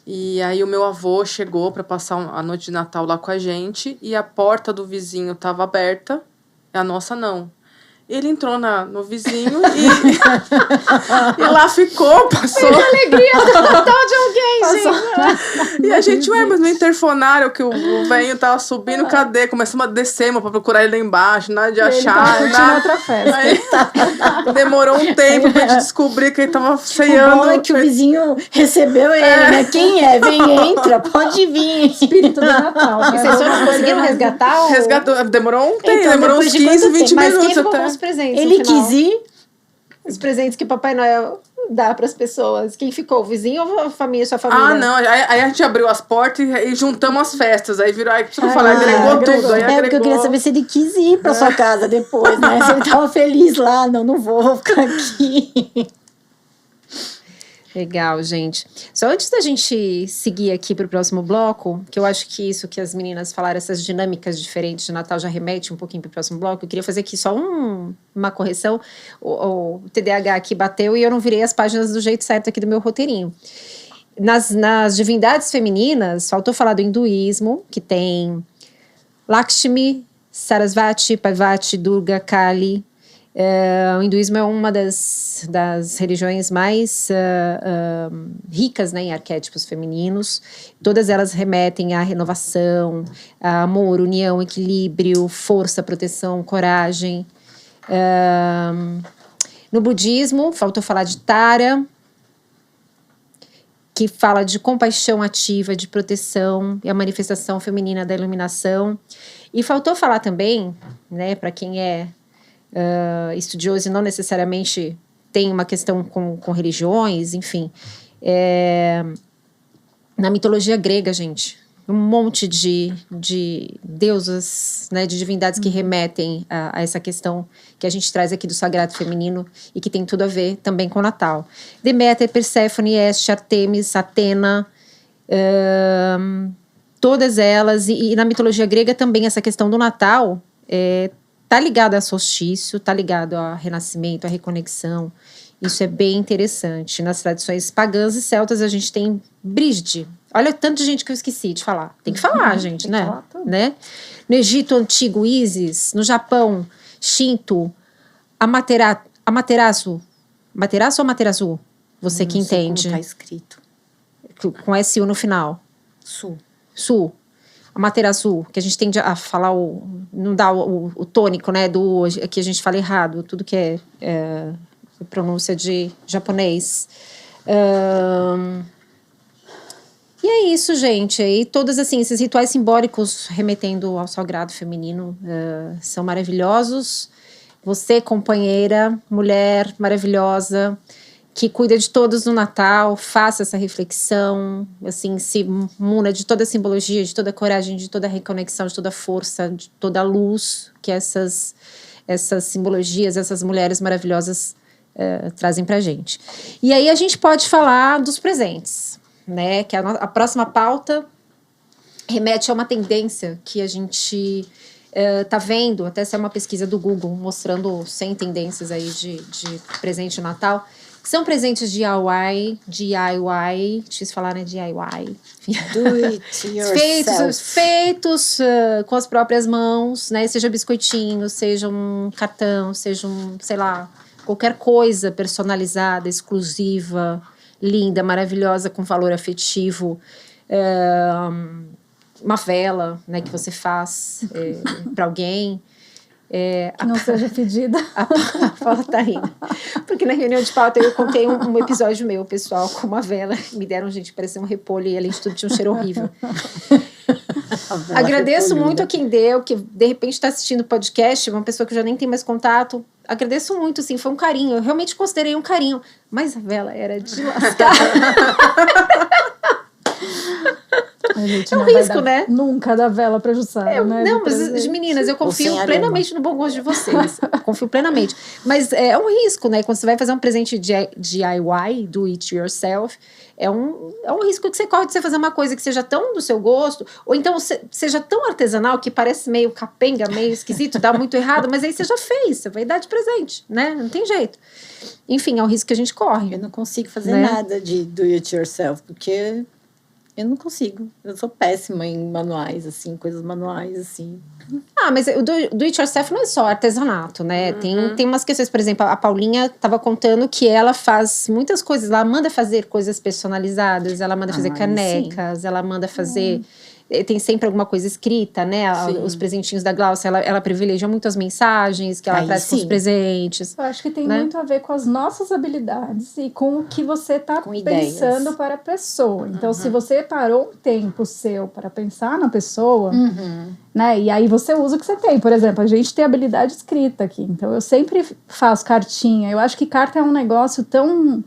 e aí o meu avô chegou para passar a noite de Natal lá com a gente, e a porta do vizinho estava aberta, a nossa não. Ele entrou no vizinho e lá ficou, passou. Que alegria total de alguém, gente. E a gente, mas no interfonário que o velho tava subindo, cadê? Começamos a descer pra procurar ele lá embaixo, nada de achar. Ele tava outra festa. Aí, demorou um tempo pra gente descobrir que ele tava ceando. O bom é que o vizinho recebeu ele, né? Quem é? Vem, entra, pode vir. Espírito do Natal. E vocês só não conseguiram resgatar? Resgatou, demorou um tempo, Então, demorou uns depois de 15, quanto 20 tempo? Mas quem minutos ficou com até. os presentes Ele no final? quis ir. Os presentes que Papai Noel dá para as pessoas. Quem ficou? O vizinho ou a família, sua família? Ah, não. Aí a gente abriu as portas e juntamos as festas. Aí virou, preciso falar, agregou tudo. Aí Porque eu queria saber se ele quis ir pra sua casa depois, né? Se ele tava feliz lá. Não vou ficar aqui. Legal, gente. Só antes da gente seguir aqui para o próximo bloco, que eu acho que isso que as meninas falaram, essas dinâmicas diferentes de Natal já remete um pouquinho para o próximo bloco, eu queria fazer aqui só uma correção. O TDAH aqui bateu e eu não virei as páginas do jeito certo aqui do meu roteirinho. Nas divindades femininas, faltou falar do hinduísmo, que tem Lakshmi, Sarasvati, Parvati, Durga, Kali. O hinduísmo é uma das religiões mais ricas, né, em arquétipos femininos. Todas elas remetem à renovação, a amor, união, equilíbrio, força, proteção, coragem. No budismo, faltou falar de Tara, que fala de compaixão ativa, de proteção e a manifestação feminina da iluminação. E faltou falar também, né, para quem é estudioso e não necessariamente tem uma questão com religiões, enfim. Na mitologia grega, gente, um monte de deusas, né, de divindades que remetem a essa questão que a gente traz aqui do sagrado feminino e que tem tudo a ver também com o Natal. Deméter, Perséfone, Este, Artemis, Atena, todas elas, e na mitologia grega também essa questão do Natal tá ligado a solstício, tá ligado a renascimento, a reconexão. Isso é bem interessante. Nas tradições pagãs e celtas a gente tem Brígide. Olha o tanto de gente que eu esqueci de falar. Tem que falar, gente, tem né? que falar tudo. Né? No Egito Antigo, Ísis. No Japão, Shinto. Amaterasu. Amaterasu ou Amaterasu? Você que entende. Como tá escrito. Com SU no final. Sul. Su, a Materaçu, que a gente tende a falar não dá o tônico, né, que a gente fala errado, tudo que é pronúncia de japonês. E é isso, gente. E todos, assim, esses rituais simbólicos remetendo ao sagrado feminino são maravilhosos. Você, companheira, mulher maravilhosa, que cuida de todos no Natal, faça essa reflexão, assim, se muna de toda a simbologia, de toda a coragem, de toda a reconexão, de toda a força, de toda a luz que essas simbologias, essas mulheres maravilhosas trazem pra gente. E aí a gente pode falar dos presentes, né? Que a próxima pauta remete a uma tendência que a gente tá vendo, até essa é uma pesquisa do Google, mostrando 100 tendências aí de presente de Natal, que são presentes DIY, deixa eu falar, né, DIY. Do it yourself. Feitos com as próprias mãos, né, seja biscoitinho, seja um cartão, seja sei lá, qualquer coisa personalizada, exclusiva, linda, maravilhosa, com valor afetivo, uma vela, né, que você faz para alguém. Que não seja pedida. A Paula tá rindo. Porque na reunião de pauta eu contei um episódio meu, pessoal, com uma vela. Me deram, gente, parecia um repolho e além de tudo tinha um cheiro horrível. Agradeço muito a quem deu, que de repente está assistindo o podcast, uma pessoa que eu já nem tem mais contato. Agradeço muito, assim, foi um carinho. Eu realmente considerei um carinho. Mas a vela era de lascar. Gente, é um risco, né? Nunca dar vela pra Jussara, né? Não, mas meninas, eu confio plenamente no bom gosto de vocês. Confio plenamente. Mas é um risco, né? Quando você vai fazer um presente DIY, do it yourself, é um risco que você corre de você fazer uma coisa que seja tão do seu gosto, ou então seja tão artesanal que parece meio capenga, meio esquisito, dá muito errado, mas aí você já fez, você vai dar de presente, né? Não tem jeito. Enfim, é um risco que a gente corre. Eu não consigo fazer nada de do it yourself, porque eu não consigo. Eu sou péssima em manuais, assim, coisas manuais, assim. Mas o do it yourself não é só artesanato, né? Tem umas questões, por exemplo, a Paulinha estava contando que ela faz muitas coisas, ela manda fazer coisas personalizadas, ela manda fazer canecas, ela manda fazer... Tem sempre alguma coisa escrita, né? Os presentinhos da Glaucia, ela privilegia muito as mensagens que ela traz com os presentes. Eu acho que tem muito a ver com as nossas habilidades e com o que você tá pensando para a pessoa. Então, se você parou um tempo seu para pensar na pessoa, né? E aí você usa o que você tem. Por exemplo, a gente tem habilidade escrita aqui. Então, eu sempre faço cartinha. Eu acho que carta é um negócio tão...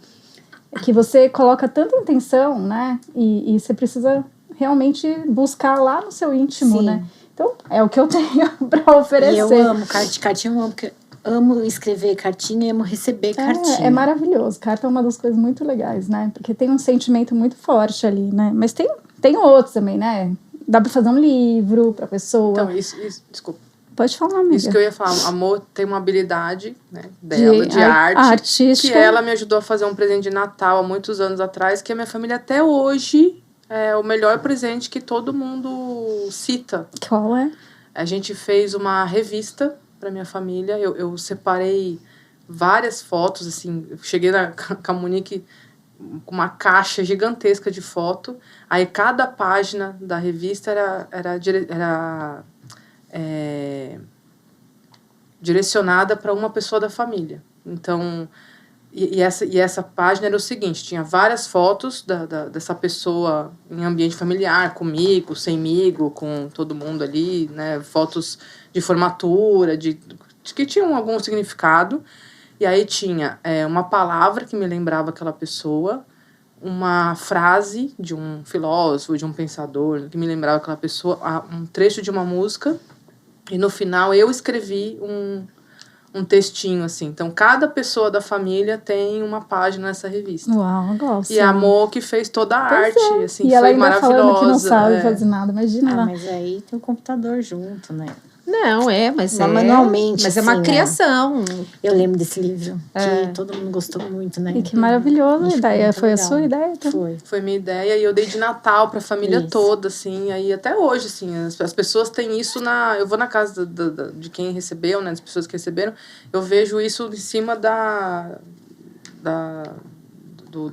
que você coloca tanta intenção, né? E você precisa... realmente buscar lá no seu íntimo, né? Então, é o que eu tenho para oferecer. E eu amo cartinha, eu amo, porque amo escrever cartinha e amo receber cartinha. É maravilhoso. Carta é uma das coisas muito legais, né? Porque tem um sentimento muito forte ali, né? Mas tem outros também, né? Dá para fazer um livro para pessoa. Então, isso, desculpa. Pode falar, amiga. Isso que eu ia falar. A Amor tem uma habilidade, né, dela, de arte. Artística. Que ela me ajudou a fazer um presente de Natal há muitos anos atrás, que a minha família até hoje... é o melhor presente que todo mundo cita. Qual é? A gente fez uma revista para minha família. Eu separei várias fotos, assim. Eu cheguei com a Monique com uma caixa gigantesca de foto. Aí cada página da revista era direcionada para uma pessoa da família. Então... E essa página era o seguinte, tinha várias fotos dessa pessoa em ambiente familiar, comigo, semigo, com todo mundo ali, né? Fotos de formatura, de que tinham algum significado. E aí tinha uma palavra que me lembrava aquela pessoa, uma frase de um filósofo, de um pensador que me lembrava aquela pessoa, um trecho de uma música. E no final eu escrevi um textinho, assim. Então, cada pessoa da família tem uma página nessa revista. Uau, eu gosto. E a Amor que fez toda a arte, assim, e ela foi ainda maravilhosa. Falando que não sabe fazer nada, imagina lá. Mas aí tem o computador junto, né? Não, mas manualmente, mas assim, é uma criação. Eu lembro desse livro, que todo mundo gostou muito, né? E que maravilhoso a ideia. Foi legal. A sua ideia? Então. Foi minha ideia e eu dei de Natal pra família toda, assim. Aí até hoje, assim, as pessoas têm isso eu vou na casa de quem recebeu, né? Das pessoas que receberam, eu vejo isso em cima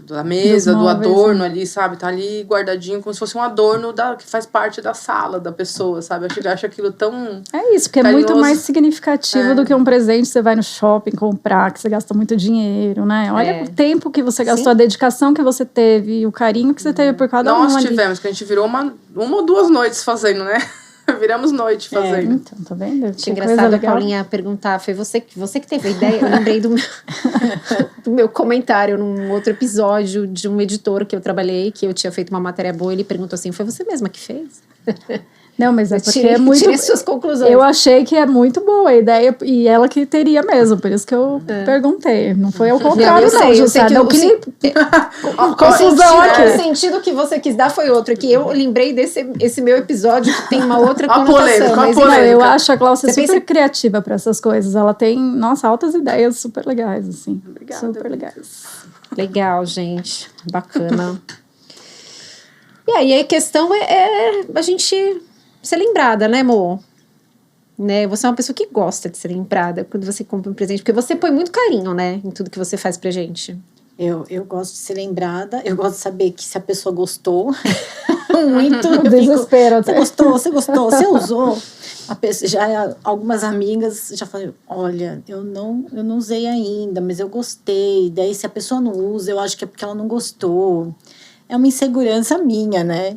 da mesa, do móveis, adorno né? ali, sabe? Tá ali guardadinho como se fosse um adorno que faz parte da sala da pessoa, sabe? Eu acho aquilo tão É isso, porque é carinhoso. muito mais significativo do que um presente que você vai no shopping comprar, que você gasta muito dinheiro, né? Olha o tempo que você gastou, Sim. a dedicação que você teve, o carinho que você teve por cada um Nós ali. tivemos, que a gente virou uma ou 2 noites fazendo, né? Viramos noite fazendo. Então, tá vendo? Achei Que coisa engraçado a legal. Paulinha perguntar, foi você que teve a ideia? Eu lembrei do meu comentário num outro episódio de um editor que eu trabalhei, que eu tinha feito uma matéria boa, ele perguntou assim, foi você mesma que fez? Não, mas é Eu porque tirei- é muito... tirei suas conclusões. Eu achei que é muito boa a ideia, e ela que teria mesmo, por isso que eu perguntei. Não foi ao contrário, eu sei Jussara. que Não, o que O confusão aqui. O sentido que você quis dar foi outro, que eu lembrei esse meu episódio que tem uma outra A conotação. polêmica, a mas Não, polêmica. eu acho a Glaucia Você super pensa- criativa para essas coisas. Ela tem, nossa, altas ideias super legais, assim. Obrigada, Super Vicky. legais. Legal, gente. Bacana. E aí a questão é a gente ser lembrada, né, amor? Né? Você é uma pessoa que gosta de ser lembrada quando você compra um presente, porque você põe muito carinho, né, em tudo que você faz pra gente. Eu gosto de ser lembrada, eu gosto de saber que se a pessoa gostou muito, eu fico, Desespero você até. gostou, você usou. A pessoa, já algumas amigas já falaram, olha, eu não usei ainda, mas eu gostei. Daí se a pessoa não usa, eu acho que é porque ela não gostou. É uma insegurança minha, né?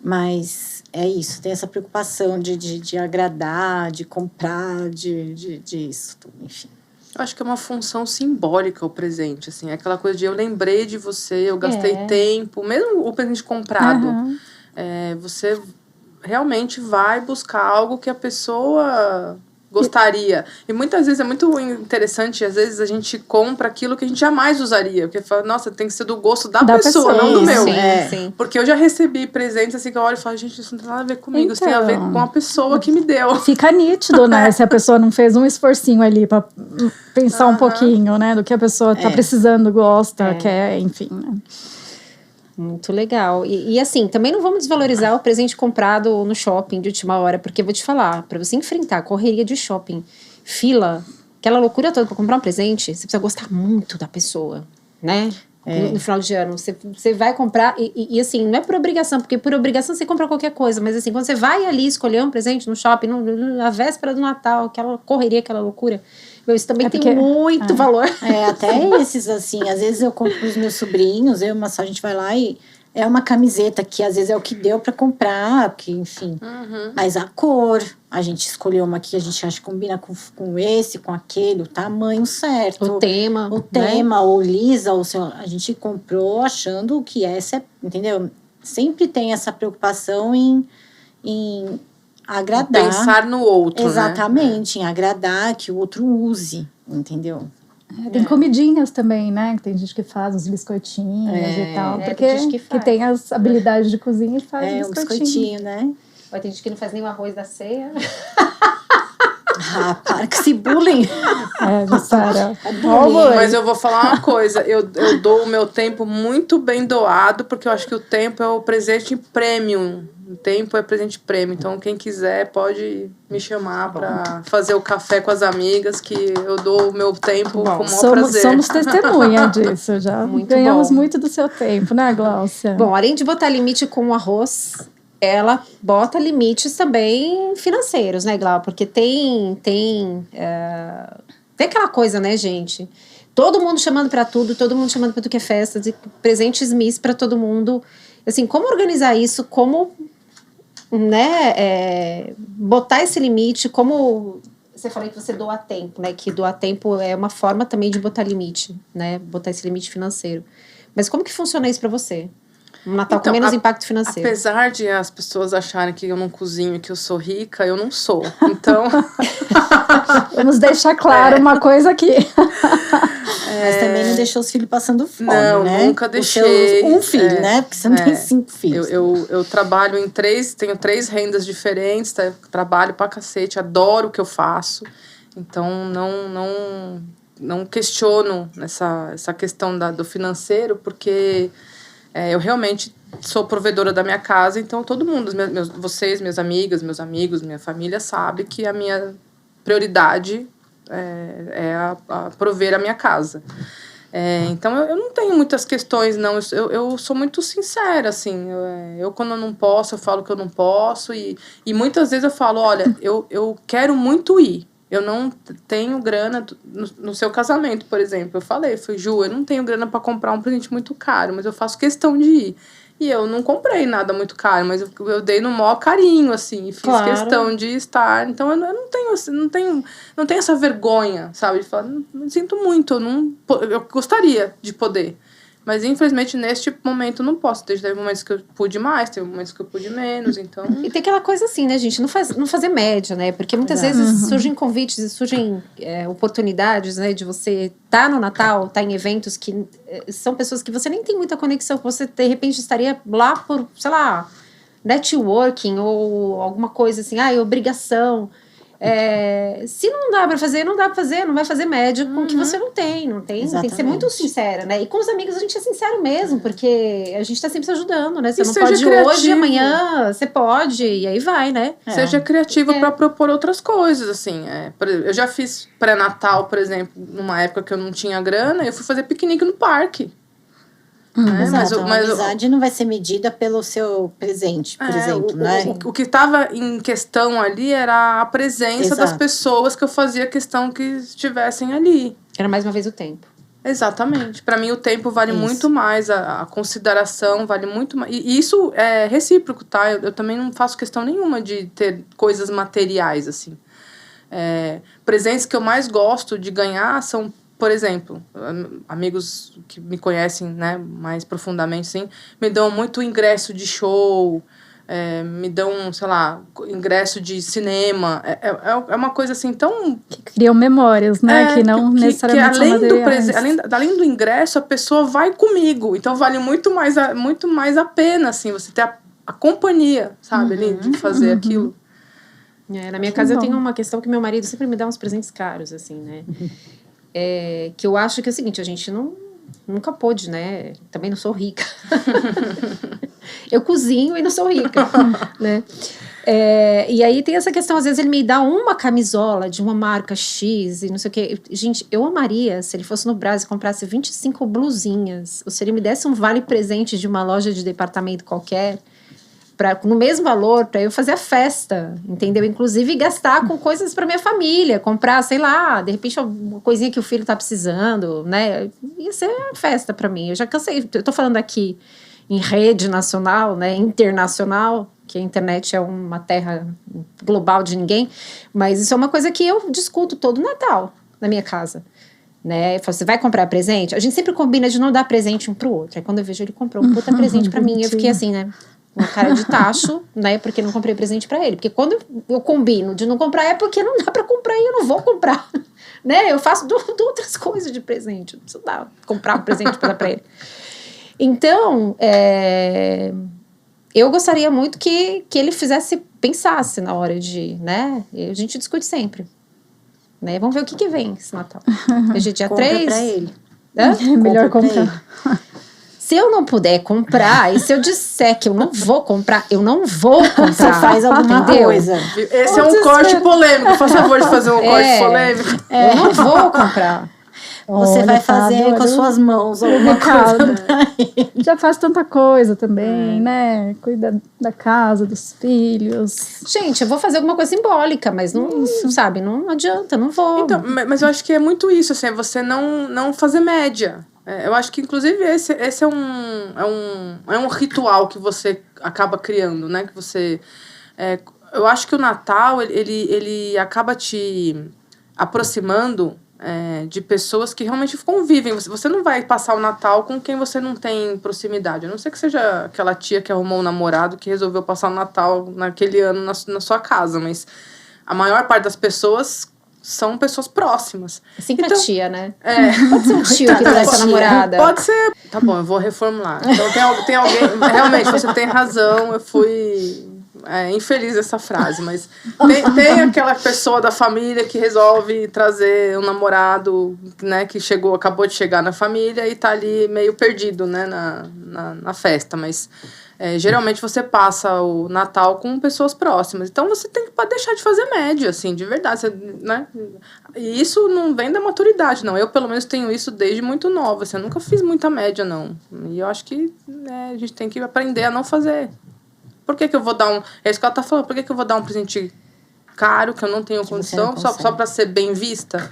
Mas é isso, tem essa preocupação de agradar, de comprar, disso, enfim. Eu acho que é uma função simbólica o presente, assim. É aquela coisa de eu lembrei de você, eu gastei tempo. Mesmo o presente comprado. Aham. Você realmente vai buscar algo que a pessoa gostaria. E muitas vezes é muito interessante, às vezes a gente compra aquilo que a gente jamais usaria. Porque fala, nossa, tem que ser do gosto da pessoa, não do meu. Sim, É. sim. Porque eu já recebi presentes assim que eu olho e falo, gente, isso não tem nada a ver comigo, isso tem a ver Então. com a pessoa que me deu. Fica nítido, né? Se a pessoa não fez um esforcinho ali pra pensar um pouquinho, né? Do que a pessoa tá precisando, gosta, quer, enfim, né? Muito legal. E assim, também não vamos desvalorizar o presente comprado no shopping de última hora, porque eu vou te falar, para você enfrentar a correria de shopping, fila, aquela loucura toda para comprar um presente, você precisa gostar muito da pessoa, né? No final de ano, você vai comprar, e assim, não é por obrigação, porque por obrigação você compra qualquer coisa, mas assim, quando você vai ali escolher um presente no shopping, na véspera do Natal, aquela correria, aquela loucura, isso também tem muito valor. Até esses, assim, às vezes eu compro pros meus sobrinhos, a gente vai lá e é uma camiseta que às vezes é o que deu pra comprar, porque, enfim. Mas a cor, a gente escolheu uma que a gente acha que combina com esse, com aquele, o tamanho certo. O tema. O tema, ou lisa, ou sei lá, a gente comprou achando que essa, entendeu? Sempre tem essa preocupação em agradar. Pensar no outro, Exatamente, em agradar, que o outro use, entendeu? Tem comidinhas também, né? Que tem gente que faz os biscoitinhos e tal. tem Porque gente que faz. tem as habilidades de cozinha e faz Um biscoitinho. biscoitinho, né? Vai ter gente que não faz nem o arroz da ceia. Ah, para que se bullying. Jussara. Mas eu vou falar uma coisa, eu dou o meu tempo muito bem doado, porque eu acho que o tempo é o presente premium. O tempo é presente premium. Então, quem quiser pode me chamar para fazer o café com as amigas, que eu dou o meu tempo com o maior prazer. Somos testemunha disso, já Muito ganhamos bom. muito do seu tempo, né, Glaucia? Bom, além de botar limite com o arroz, ela bota limites também financeiros, né, Glau? Porque tem aquela coisa, né, gente? Todo mundo chamando pra tudo, todo mundo chamando pra tudo que é festa, de presentes Miss pra todo mundo. Assim, como organizar isso? Como, né, botar esse limite? Como você falou que você doa tempo, né? Que doar tempo é uma forma também de botar limite, né? Botar esse limite financeiro. Mas como que funciona isso pra você? Um Natal com menos impacto financeiro. Apesar de as pessoas acharem que eu não cozinho e que eu sou rica, eu não sou. Então... Vamos deixar claro uma coisa aqui. Mas também não deixou os filhos passando fome, Não, né? nunca deixei. Um filho, né? Porque você não tem 5 filhos. Eu trabalho tenho 3 rendas diferentes, trabalho pra cacete, adoro o que eu faço. Então, não questiono essa questão do financeiro, porque eu realmente sou provedora da minha casa, então todo mundo, vocês, minhas amigas, meus amigos, minha família, sabe que a minha prioridade é a prover a minha casa. Então, eu não tenho muitas questões, não. Eu sou muito sincera, assim. Eu, quando eu não posso, eu falo que eu não posso. E muitas vezes eu falo, olha, eu quero muito ir. Eu não tenho grana no seu casamento, por exemplo. Eu falei, Ju, eu não tenho grana para comprar um presente muito caro, mas eu faço questão de ir. E eu não comprei nada muito caro, mas eu dei no maior carinho, assim, fiz questão de estar. Então eu não tenho essa vergonha, sabe? De falar, não sinto muito, eu gostaria de poder. Mas infelizmente neste momento eu não posso. Teve momentos que eu pude mais, teve momentos que eu pude menos, então. E tem aquela coisa assim, né, gente? Não fazer média, né? Porque muitas vezes surgem convites e surgem oportunidades, né? De você estar no Natal, estar em eventos que são pessoas que você nem tem muita conexão, que você de repente estaria lá por, sei lá, networking ou alguma coisa assim, obrigação. Se não dá pra fazer, não vai fazer média com o que você não tem. Tem que ser muito sincera, né? E com os amigos a gente é sincero mesmo, porque a gente tá sempre se ajudando, né? Você não pode hoje, amanhã você pode, e aí vai, né? Seja criativo pra propor outras coisas, assim. Eu já fiz pré-natal, por exemplo, numa época que eu não tinha grana, eu fui fazer piquenique no parque. Exato, a amizade não vai ser medida pelo seu presente, por exemplo, né? O que estava em questão ali era a presença das pessoas que eu fazia questão que estivessem ali. Era mais uma vez o tempo. Exatamente. Para mim o tempo vale muito mais, a consideração vale muito mais. E isso é recíproco, tá? Eu também não faço questão nenhuma de ter coisas materiais, assim. Presentes que eu mais gosto de ganhar são, por exemplo, amigos que me conhecem, né, mais profundamente, sim, me dão muito ingresso de show, me dão, sei lá, ingresso de cinema. É uma coisa assim tão... Que criam memórias, né? Que não necessariamente são materiais. Além do ingresso, a pessoa vai comigo. Então, vale muito mais a pena, assim, você ter a companhia, sabe, ali, de fazer aquilo. Na minha casa eu tenho uma questão que meu marido sempre me dá uns presentes caros, assim, né? Que eu acho que é o seguinte, a gente nunca pôde, né? Também não sou rica. Eu cozinho e não sou rica, né? E aí tem essa questão, às vezes ele me dá uma camisola de uma marca X e não sei o quê. Gente, eu amaria se ele fosse no Brasil e comprasse 25 blusinhas, ou se ele me desse um vale-presente de uma loja de departamento qualquer, no mesmo valor, para eu fazer a festa, entendeu? Inclusive gastar com coisas para minha família, comprar, sei lá, de repente uma coisinha que o filho tá precisando, né? Ia ser a festa para mim. Eu já cansei, eu tô falando aqui em rede nacional, né, internacional, que a internet é uma terra global de ninguém, mas isso é uma coisa que eu discuto todo Natal na minha casa. Né? Eu falo, você vai comprar presente? A gente sempre combina de não dar presente um pro outro. Aí quando eu vejo ele comprou um puta presente para mim, eu fiquei assim, né? Uma cara de tacho, né? Porque não comprei presente pra ele. Porque quando eu combino de não comprar, é porque não dá pra comprar e eu não vou comprar. Né? Eu faço outras coisas de presente. Não preciso comprar um presente pra dar pra ele. Então, eu gostaria muito que ele pensasse na hora de, né? A gente discute sempre. Né? Vamos ver o que vem esse Natal. Hoje é dia 3. Pra ele. Melhor comprar. Se eu não puder comprar, e se eu disser que eu não vou comprar, eu não vou comprar. Você faz alguma coisa. Esse é um corte polêmico. Por favor de fazer um corte polêmico. Eu não vou comprar. Você vai fazer com as suas mãos alguma coisa. Já faz tanta coisa também, né? Cuida da casa, dos filhos. Gente, eu vou fazer alguma coisa simbólica, mas não, sabe, não adianta, não vou. Então, mas eu acho que é muito isso, assim, você não fazer média. Eu acho que, inclusive, esse é um ritual que você acaba criando, né? Que você... eu acho que o Natal, ele acaba te aproximando de pessoas que realmente convivem. Você não vai passar o Natal com quem você não tem proximidade. A não ser que seja aquela tia que arrumou um namorado que resolveu passar o Natal naquele ano na sua casa. Mas a maior parte das pessoas são pessoas próximas. Simpatia, então, né? Pode ser um tio que traz sua namorada. Pode ser. Tá bom, eu vou reformular. Então tem alguém... Realmente, você tem razão. Eu fui infeliz essa frase, mas tem aquela pessoa da família que resolve trazer um namorado, né, que acabou de chegar na família e tá ali meio perdido, né, na festa, mas geralmente você passa o Natal com pessoas próximas. Então você tem que deixar de fazer média, assim, de verdade. Você, né? E isso não vem da maturidade, não. Eu, pelo menos, tenho isso desde muito nova. Assim, eu nunca fiz muita média, não. E eu acho que a gente tem que aprender a não fazer. Por que eu vou dar É isso que ela tá falando. Por que eu vou dar um presente caro, que eu não tenho condição, só para ser bem vista?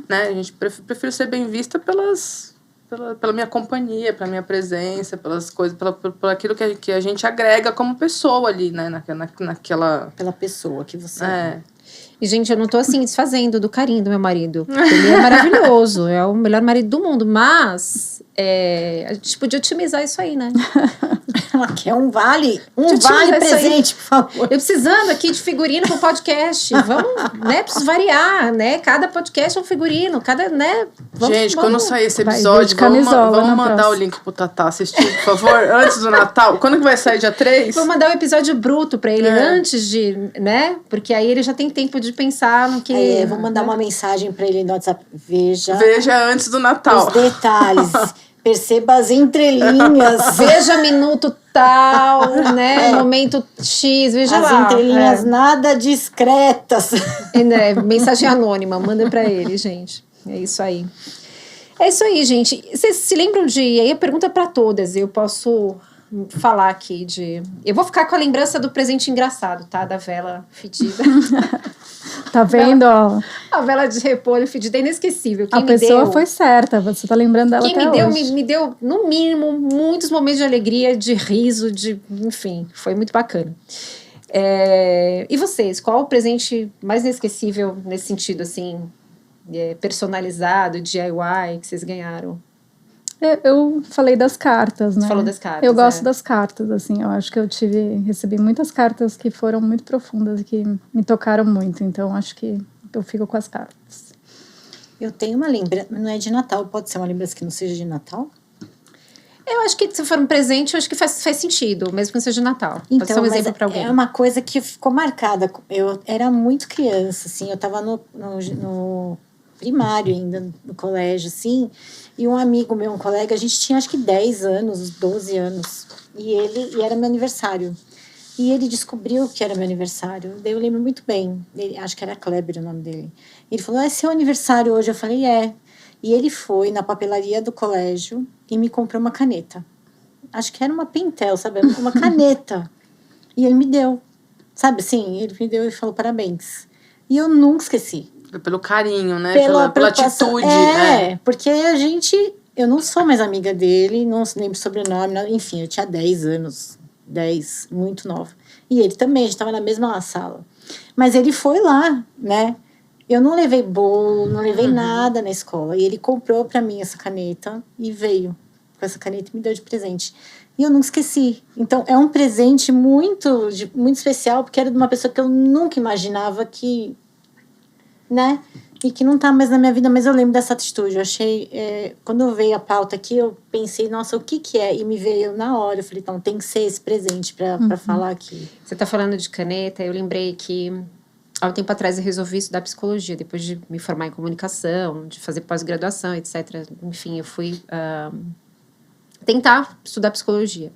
Né? A gente prefiro ser bem vista pela minha companhia, pela minha presença, pelas coisas, pelo aquilo que a gente agrega como pessoa ali, né? Naquela... Pela pessoa que você é. E, gente, eu não tô assim desfazendo do carinho do meu marido. Ele é maravilhoso, é o melhor marido do mundo, mas a gente podia otimizar isso aí, né? Ela quer um vale presente, por favor. Eu precisando aqui de figurino pro podcast. Vamos, né? Preciso variar, né? Cada podcast é um figurino, né? Quando sair esse episódio, vamos mandar o link pro Tatá assistir, por favor, antes do Natal. Quando que vai sair? Dia 3? Vou mandar o episódio bruto pra ele antes de, né? Porque aí ele já tem tempo de pensar no que... vou mandar uma mensagem pra ele no WhatsApp. Veja antes do Natal. Os detalhes. Perceba as entrelinhas. Veja minuto tal, né? Momento X, veja lá. As entrelinhas nada discretas. Mensagem anônima, manda pra ele, gente. É isso aí. É isso aí, gente. Vocês se lembram de... Aí a pergunta pra todas. Eu posso falar aqui de... Eu vou ficar com a lembrança do presente engraçado, tá? Da vela fedida. Tá vendo, ó? A vela de repolho fedida é inesquecível. A pessoa foi certa, você tá lembrando dela até hoje. Me deu, no mínimo, muitos momentos de alegria, de riso, enfim, foi muito bacana. E vocês, qual o presente mais inesquecível nesse sentido, assim, personalizado, DIY, que vocês ganharam? Eu falei das cartas, né? Você falou das cartas. Eu gosto das cartas, assim. Eu acho que recebi muitas cartas que foram muito profundas e que me tocaram muito. Então, acho que eu fico com as cartas. Eu tenho uma lembrança, não é de Natal, pode ser uma lembrança que não seja de Natal? Eu acho que se for um presente, eu acho que faz sentido, mesmo que não seja de Natal. Então, pode ser um exemplo para alguém. É uma coisa que ficou marcada. Eu era muito criança, assim, eu tava no primário ainda, no colégio, assim, e um amigo meu, um colega, a gente tinha acho que 10 anos, 12 anos, e era meu aniversário. E ele descobriu que era meu aniversário, daí eu lembro muito bem, acho que era Kleber o nome dele. Ele falou, é seu aniversário hoje? Eu falei, é. E ele foi na papelaria do colégio e me comprou uma caneta. Acho que era uma Pentel, sabe? Uma caneta. E ele me deu, sabe assim? Ele me deu e falou parabéns. E eu nunca esqueci. Pelo carinho, né? Pela atitude. Porque eu não sou mais amiga dele, não lembro sobrenome, enfim, eu tinha 10 anos, muito nova. E ele também, a gente estava na mesma sala. Mas ele foi lá, né? Eu não levei bolo, não levei nada na escola. E ele comprou para mim essa caneta e veio com essa caneta e me deu de presente. E eu nunca esqueci. Então, é um presente muito especial, porque era de uma pessoa que eu nunca imaginava que... né? E que não tá mais na minha vida, mas eu lembro dessa atitude. Eu achei... quando veio a pauta aqui, eu pensei, nossa, o que é? E me veio na hora. Eu falei, então, tem que ser esse presente para falar aqui. Você tá falando de caneta, eu lembrei que... Há um tempo atrás eu resolvi estudar psicologia, depois de me formar em comunicação, de fazer pós-graduação, etc. Enfim, eu fui tentar estudar psicologia.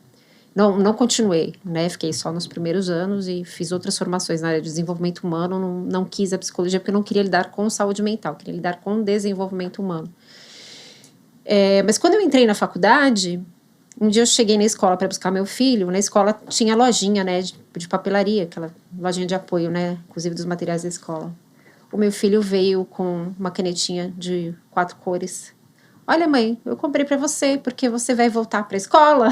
Não continuei, né? Fiquei só nos primeiros anos e fiz outras formações na área de desenvolvimento humano. Não quis a psicologia porque eu não queria lidar com saúde mental, queria lidar com desenvolvimento humano. Mas quando eu entrei na faculdade, um dia eu cheguei na escola para buscar meu filho. Na escola tinha lojinha, né, de papelaria, aquela lojinha de apoio, né, inclusive dos materiais da escola. O meu filho veio com uma canetinha de 4 cores. Olha, mãe, eu comprei para você, porque você vai voltar para a escola.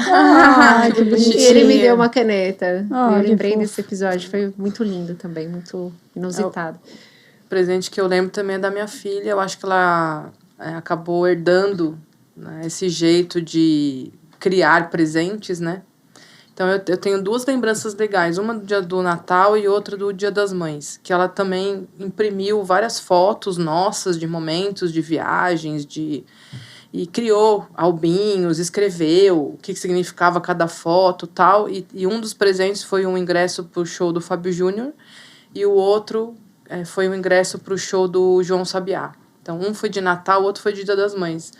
Que bonitinho. E ele me deu uma caneta. Eu lembrei fofo. desse episódio, foi muito lindo também, muito inusitado. O presente que eu lembro também é da minha filha. Eu acho que ela acabou herdando, né, esse jeito de criar presentes, né? Então eu tenho 2 lembranças legais, uma do dia do Natal e outra do Dia das Mães, que ela também imprimiu várias fotos nossas de momentos, de viagens, e criou albinhos, escreveu o que significava cada foto, tal, e um dos presentes foi um ingresso pro show do Fábio Júnior e o outro foi um ingresso pro show do João Sabiá. Então um foi de Natal, o outro foi de Dia das Mães.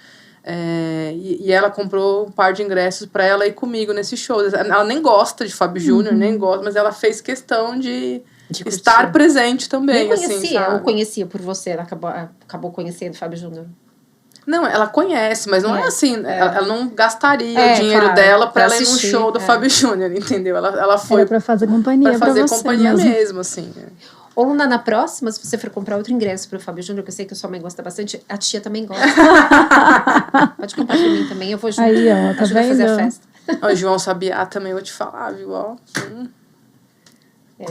E ela comprou um par de ingressos pra ela ir comigo nesse show. Ela nem gosta de Fábio Júnior, nem gosta, mas ela fez questão de estar presente também. Nem conhecia, assim, sabe? ou conhecia por você, ela acabou conhecendo Fábio Júnior. Não, ela conhece, mas não é assim. Ela não gastaria o dinheiro claro, dela pra ela ir num assistir, show do Fábio Júnior, entendeu? Ela foi Era pra fazer companhia pra fazer você companhia mesmo, assim. Ou Luna, na próxima, se você for comprar outro ingresso pro Fábio Júnior, que eu sei que a sua mãe gosta bastante, a tia também gosta. Pode comprar pra mim também, eu vou junto. Aí, ó, tá ajuda a fazer a vendo? festa. O João Sabiá também, vou te falar, viu? Ó.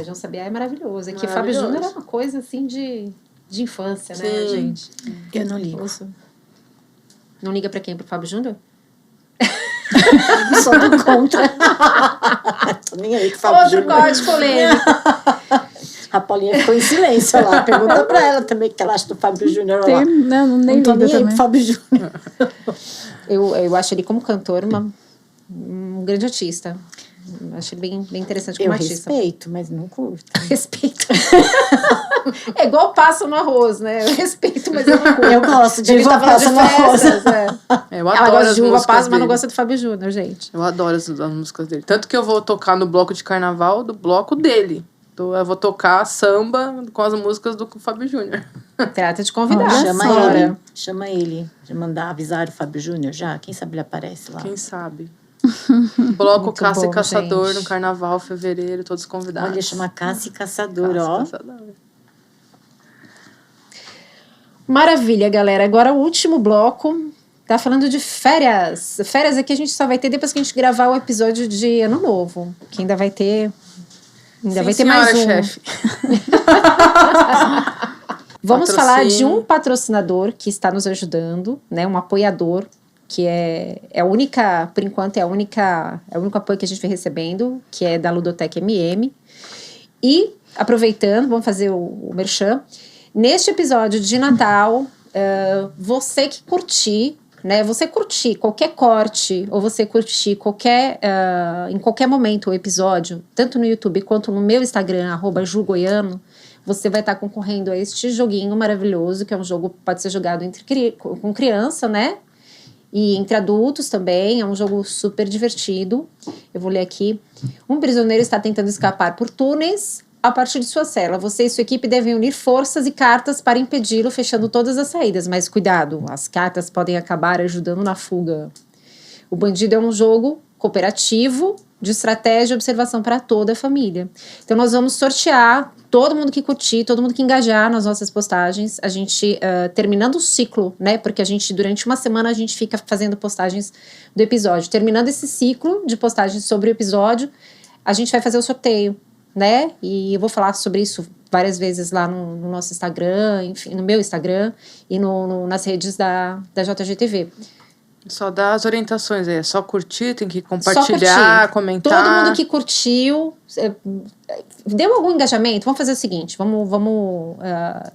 João Sabiá é maravilhoso. É que Fábio Maravilhoso. Júnior é uma coisa, assim, de infância, né, Sim. gente? Eu não ligo. Ouço. Não liga pra quem? Pro Fábio Júnior? Sou do contra. Tô nem aí que Fábio Outro Júnior. corte polêmico. A Paulinha ficou em silêncio lá. Pergunta pra ela também o que ela acha do Fábio Júnior lá. Nem Não tô liga nem aí também. pro Fábio Júnior. Eu acho ele como cantor um grande artista. Acho ele bem interessante como Eu artista. respeito, mas não curto. Respeito. É igual passa no arroz, né? Eu respeito, mas eu não curto. Eu gosto de Ele uva tá falando passa de no arroz. festas, Eu Ela adoro gosta as de uva músicas passa, mas não dele. gosta do Fábio Júnior, gente. Eu adoro as músicas dele. Tanto que eu vou tocar no bloco de carnaval do bloco dele. Então, eu vou tocar samba com as músicas do Fábio Júnior. Trata de convidar. Chama senhora. ele. Chama ele. De mandar avisar o Fábio Júnior já. Quem sabe ele aparece lá. Quem sabe? Bloco Muito Caça bom, e Caçador gente. no carnaval, fevereiro, todos convidados. Olha, chama Caça e Caçador, Caça e ó. Caçador. Maravilha, galera. Agora o último bloco. Tá falando de férias. Férias aqui a gente só vai ter depois que a gente gravar o episódio de Ano Novo. Que ainda vai ter. Ainda Sim, vai ter mais um. senhora chefe. Vamos Patrocínio. falar de um patrocinador que está nos ajudando, né? Um apoiador, que é a única, por enquanto, é o único apoio que a gente vem recebendo, que é da Ludotec MM. E, aproveitando, vamos fazer o merchan. Neste episódio de Natal, você que curtir, né? Você curtir qualquer corte, ou você curtir em qualquer momento o episódio, tanto no YouTube quanto no meu Instagram, @jugoiano, você vai estar concorrendo a este joguinho maravilhoso, que é um jogo que pode ser jogado com criança, né? E entre adultos também, é um jogo super divertido. Eu vou ler aqui. Um prisioneiro está tentando escapar por túneis a partir de sua cela. Você e sua equipe devem unir forças e cartas para impedi-lo, fechando todas as saídas. Mas cuidado, as cartas podem acabar ajudando na fuga. O Bandido é um jogo cooperativo de estratégia e observação para toda a família. Então nós vamos sortear todo mundo que curtir, todo mundo que engajar nas nossas postagens. A gente, terminando o ciclo, né? Porque durante uma semana a gente fica fazendo postagens do episódio. Terminando esse ciclo de postagens sobre o episódio, a gente vai fazer o sorteio, né? E eu vou falar sobre isso várias vezes lá no nosso Instagram, enfim, no meu Instagram e nas redes da JGTV. Só dá as orientações aí. É só curtir, tem que Só compartilhar, curtir. comentar. Todo mundo que curtiu, deu algum engajamento, vamos fazer o seguinte, vamos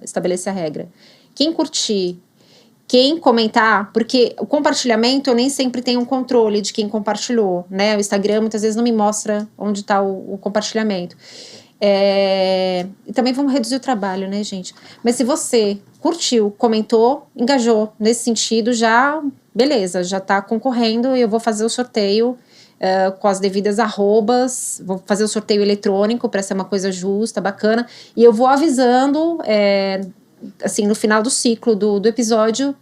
estabelecer a regra. Quem curtir, quem comentar, porque o compartilhamento eu nem sempre tenho um controle de quem compartilhou, né? O Instagram muitas vezes não me mostra onde está o compartilhamento. E também vamos reduzir o trabalho, né, gente? Mas se você curtiu, comentou, engajou nesse sentido, já beleza, já tá concorrendo e eu vou fazer o sorteio com as devidas arrobas, vou fazer o sorteio eletrônico para ser uma coisa justa, bacana, e eu vou avisando assim, no final do ciclo do episódio,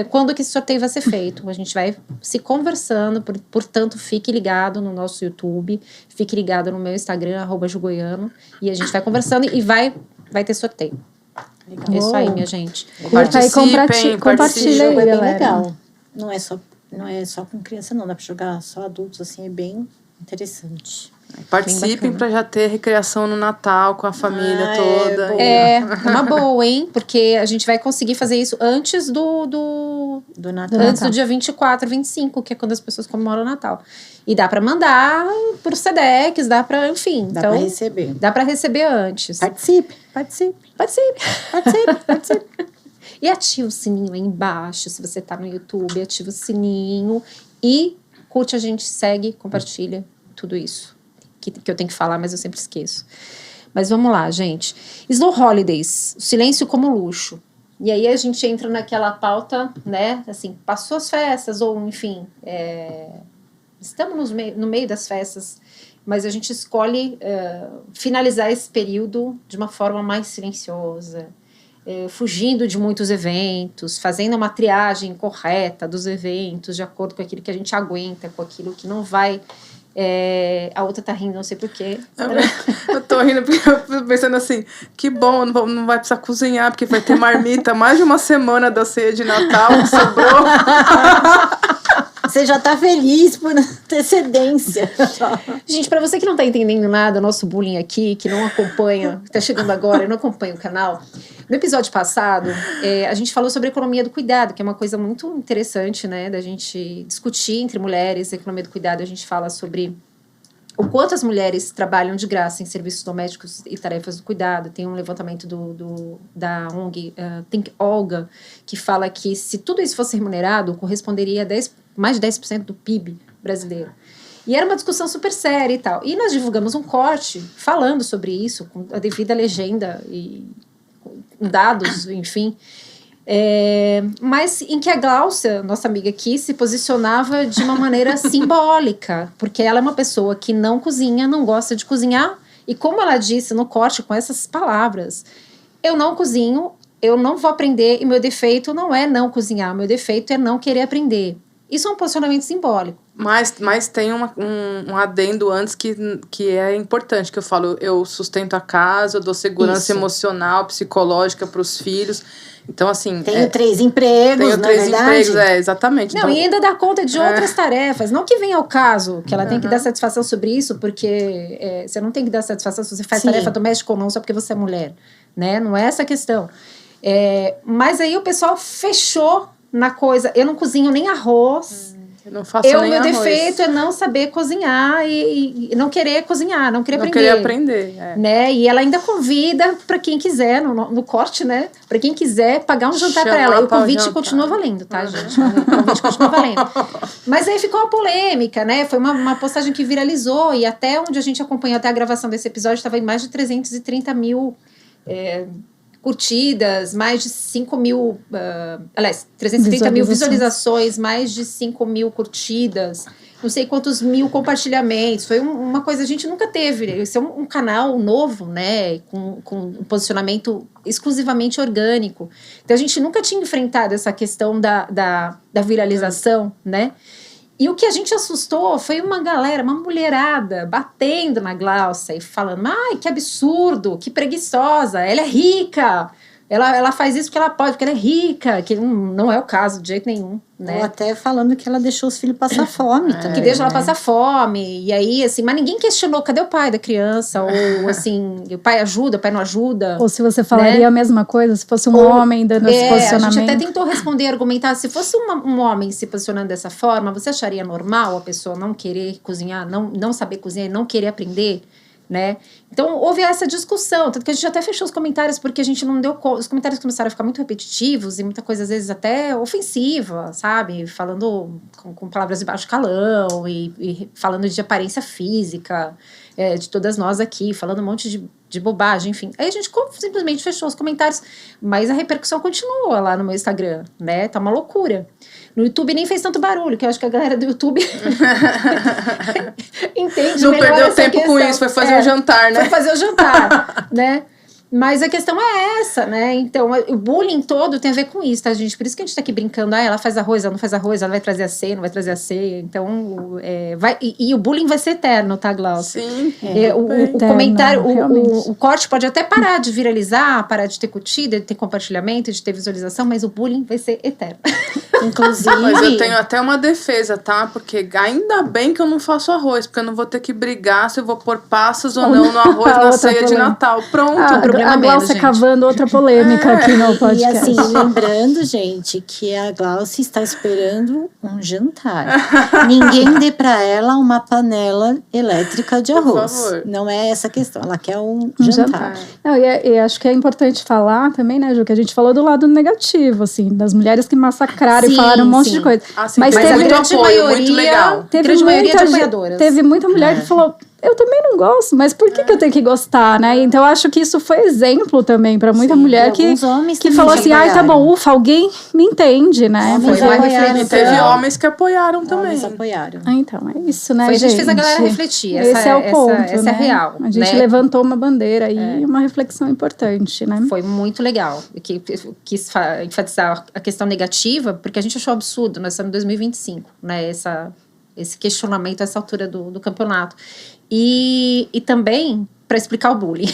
quando que esse sorteio vai ser feito. A gente vai se conversando, portanto, fique ligado no nosso YouTube, fique ligado no meu Instagram, @jugoiano, e a gente vai conversando e vai ter sorteio. Legal. É isso aí, minha gente. Curta aí, compartilha participem. aí, É bem galera. legal. Não é só com criança, não. Dá pra jogar só adultos, assim, é bem interessante. Participem para já ter recreação no Natal com a família toda. boa. É uma boa, hein? Porque a gente vai conseguir fazer isso antes do Do Natal. antes do dia 24, 25, que é quando as pessoas comemoram o Natal. E dá pra mandar pro Sedex, dá pra, enfim. Dá então, pra receber. dá pra receber antes. Participe. Participe. E ativa o sininho aí embaixo, se você tá no YouTube, ativa o sininho e curte a gente, segue, compartilha, tudo isso. Que eu tenho que falar, mas eu sempre esqueço. Mas vamos lá, gente. Slow Holidays, o silêncio como luxo. E aí a gente entra naquela pauta, né? Assim, passou as festas, ou enfim, estamos no meio das festas, mas a gente escolhe finalizar esse período de uma forma mais silenciosa, fugindo de muitos eventos, fazendo uma triagem correta dos eventos, de acordo com aquilo que a gente aguenta, com aquilo que não vai... a outra tá rindo, não sei porquê. Eu tô rindo porque eu tô pensando assim, que bom, não vai precisar cozinhar, porque vai ter marmita mais de uma semana da ceia de Natal que sobrou. Você já tá feliz por antecedência. Gente, pra você que não tá entendendo nada, nosso bullying aqui, que não acompanha, que tá chegando agora e não acompanha o canal, no episódio passado, a gente falou sobre a economia do cuidado, que é uma coisa muito interessante, né, da gente discutir entre mulheres. A economia do cuidado, a gente fala sobre o quanto as mulheres trabalham de graça em serviços domésticos e tarefas do cuidado. Tem um levantamento da ONG Think Olga, que fala que se tudo isso fosse remunerado, corresponderia a mais de 10% do PIB brasileiro. E era uma discussão super séria e tal. E nós divulgamos um corte falando sobre isso, com a devida legenda e dados, enfim. Mas em que a Gláucia, nossa amiga aqui, se posicionava de uma maneira simbólica, porque ela é uma pessoa que não cozinha, não gosta de cozinhar, e como ela disse no corte com essas palavras, eu não cozinho, eu não vou aprender, e meu defeito não é não cozinhar, meu defeito é não querer aprender. Isso é um posicionamento simbólico. Mas tem um adendo antes que é importante, que eu falo, eu sustento a casa, eu dou segurança emocional, psicológica para os filhos. Então, assim... Tenho 3 empregos, tenho 3 empregos, exatamente. Não, então, e ainda dá conta de outras tarefas. Não que venha ao caso, que ela tem que dar satisfação sobre isso, porque você não tem que dar satisfação se você faz tarefa doméstica ou não, só porque você é mulher, né? Não é essa a questão. Mas aí o pessoal fechou na coisa, eu não cozinho nem arroz... Eu não faço nem meu arroz. defeito é não saber cozinhar e não querer cozinhar, não querer aprender. Não querer aprender, né? E ela ainda convida para quem quiser, no corte, né? Para quem quiser pagar um jantar para ela. E o convite continua valendo, tá, gente? O convite continua valendo. Mas aí ficou uma polêmica, né? Foi uma postagem que viralizou e até onde a gente acompanhou até a gravação desse episódio estava em mais de 330 mil... curtidas, mais de 5 mil... 330 mil visualizações, mais de 5 mil curtidas, não sei quantos mil compartilhamentos. Foi uma coisa que a gente nunca teve. Esse é um canal novo, né? Com um posicionamento exclusivamente orgânico. Então, a gente nunca tinha enfrentado essa questão da viralização, né? E o que a gente assustou foi uma galera, uma mulherada, batendo na Gláucia e falando, ai, que absurdo, que preguiçosa, ela é rica, ela faz isso porque ela pode, porque ela é rica, que não é o caso de jeito nenhum, né? Ou até falando que ela deixou os filhos passar fome também. Que deixa ela passar fome, e aí, assim, mas ninguém questionou, cadê o pai da criança? Ou, assim, o pai ajuda, o pai não ajuda? Ou se você falaria a mesma coisa, se fosse um homem dando esse posicionamento. A gente até tentou responder, argumentar, se fosse um homem se posicionando dessa forma, você acharia normal a pessoa não querer cozinhar, não saber cozinhar e não querer aprender? Né? Então houve essa discussão, tanto que a gente até fechou os comentários porque a gente não deu conta, os comentários começaram a ficar muito repetitivos e muita coisa às vezes até ofensiva, sabe? Falando com palavras de baixo calão e falando de aparência física de todas nós aqui, falando um monte de bobagem, enfim. Aí a gente simplesmente fechou os comentários, mas a repercussão continua lá no meu Instagram, né? Tá uma loucura. No YouTube nem fez tanto barulho, que eu acho que a galera do YouTube entende não melhor perdeu essa tempo questão. Com isso, foi fazer o jantar, né? Foi fazer o jantar, né? Mas a questão é essa, né? Então, o bullying todo tem a ver com isso, tá, gente? Por isso que a gente tá aqui brincando. Ela faz arroz, ela não faz arroz, ela vai trazer a ceia, não vai trazer a ceia. Então, e o bullying vai ser eterno, tá, Gláucia? Sim. O comentário, o corte pode até parar de viralizar, parar de ter curtida, de ter compartilhamento, de ter visualização, mas o bullying vai ser eterno. Inclusive... Mas eu tenho até uma defesa, tá? Porque ainda bem que eu não faço arroz, porque eu não vou ter que brigar se eu vou pôr passas ou não no arroz na ceia de Natal. Pronto. A Gláucia cavando outra polêmica aqui no podcast. E assim, lembrando, gente, que a Gláucia está esperando um jantar. Ninguém dê pra ela uma panela elétrica de arroz. Por favor. Não é essa a questão. Ela quer um jantar. Não, e acho que é importante falar também, né, Ju, que a gente falou do lado negativo, assim, das mulheres que massacraram e falaram um monte de coisa. Assim, mas teve a muito grande apoio, maioria, muito legal. Teve grande maioria de apoiadoras. Teve muita mulher que falou, eu também não gosto, mas por que eu tenho que gostar, né? Então, eu acho que isso foi exemplo também para muita mulher que falou assim, ai, tá bom, ufa, alguém me entende, né? Homens apoiaram, E teve homens que apoiaram também. Homens apoiaram. Então, é isso, né, Foi, a gente? gente fez a galera refletir. Esse é o ponto, essa né? é real. A gente né? levantou uma bandeira aí, uma reflexão importante, né? Foi muito legal. Eu quis enfatizar a questão negativa, porque a gente achou absurdo, nós estamos em 2025, né? Esse questionamento a essa altura do campeonato. E também para explicar o bullying.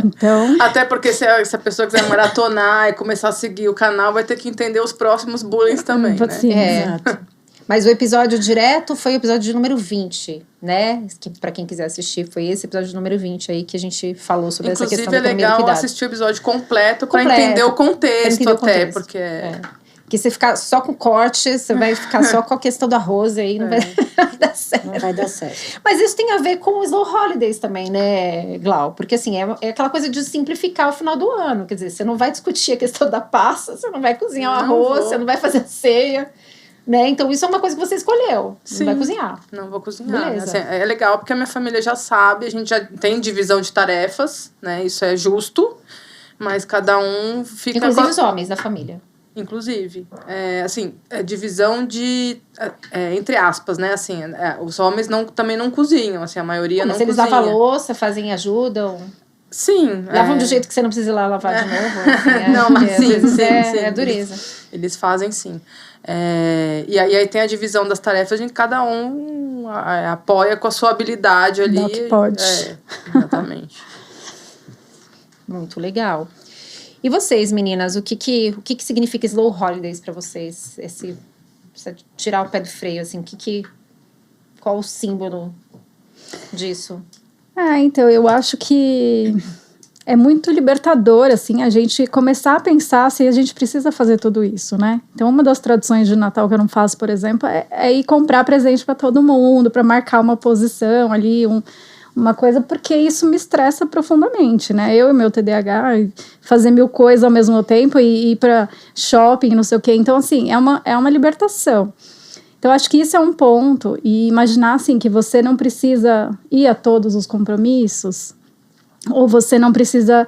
Então, Até porque se a pessoa quiser maratonar e começar a seguir o canal, vai ter que entender os próximos bullying também, né? sim, Exato. Mas o episódio direto foi o episódio de número 20, né? Que, pra quem quiser assistir, foi esse episódio de número 20 aí que a gente falou sobre essa questão do Inclusive, é primeiro legal cuidado. assistir o episódio completo para Completo, entender o contexto entender o até, contexto. porque... Porque se ficar só com corte, você vai ficar só com a questão do arroz aí, não vai dar certo. Não vai dar certo. Mas isso tem a ver com os slow holidays também, né, Glau? Porque assim, é aquela coisa de simplificar o final do ano. Quer dizer, você não vai discutir a questão da pasta, você não vai cozinhar o arroz, você não vai fazer a ceia, né? Então isso é uma coisa que você escolheu. Sim. Não vai cozinhar. Não vou cozinhar. Beleza. Assim, é legal porque a minha família já sabe, a gente já tem divisão de tarefas, né? Isso é justo, mas cada um fica... Inclusive os homens da família. Inclusive, divisão de, entre aspas, né, assim, os homens também não cozinham, assim, a maioria não Mas eles cozinha. lavam a louça, fazem, ajudam, Sim. lavam do jeito que você não precisa ir lá lavar de novo. Assim, Não, mas porque às vezes sim. é dureza. Eles fazem sim. E aí tem a divisão das tarefas, a gente, cada um apoia com a sua habilidade ali. Dá o que pode. Exatamente. Muito legal. E vocês, meninas, o que significa slow holidays para vocês? Precisa tirar o pé do freio, assim, qual o símbolo disso? Então, eu acho que é muito libertador, assim, a gente começar a pensar se a gente precisa fazer tudo isso, né? Então, uma das tradições de Natal que eu não faço, por exemplo, é ir comprar presente para todo mundo, para marcar uma posição ali, uma coisa, porque isso me estressa profundamente, né? Eu e meu TDAH, fazer 1000 coisas ao mesmo tempo e ir para shopping, não sei o quê. Então, assim, é uma libertação. Então, acho que isso é um ponto. E imaginar, assim, que você não precisa ir a todos dois ou você não precisa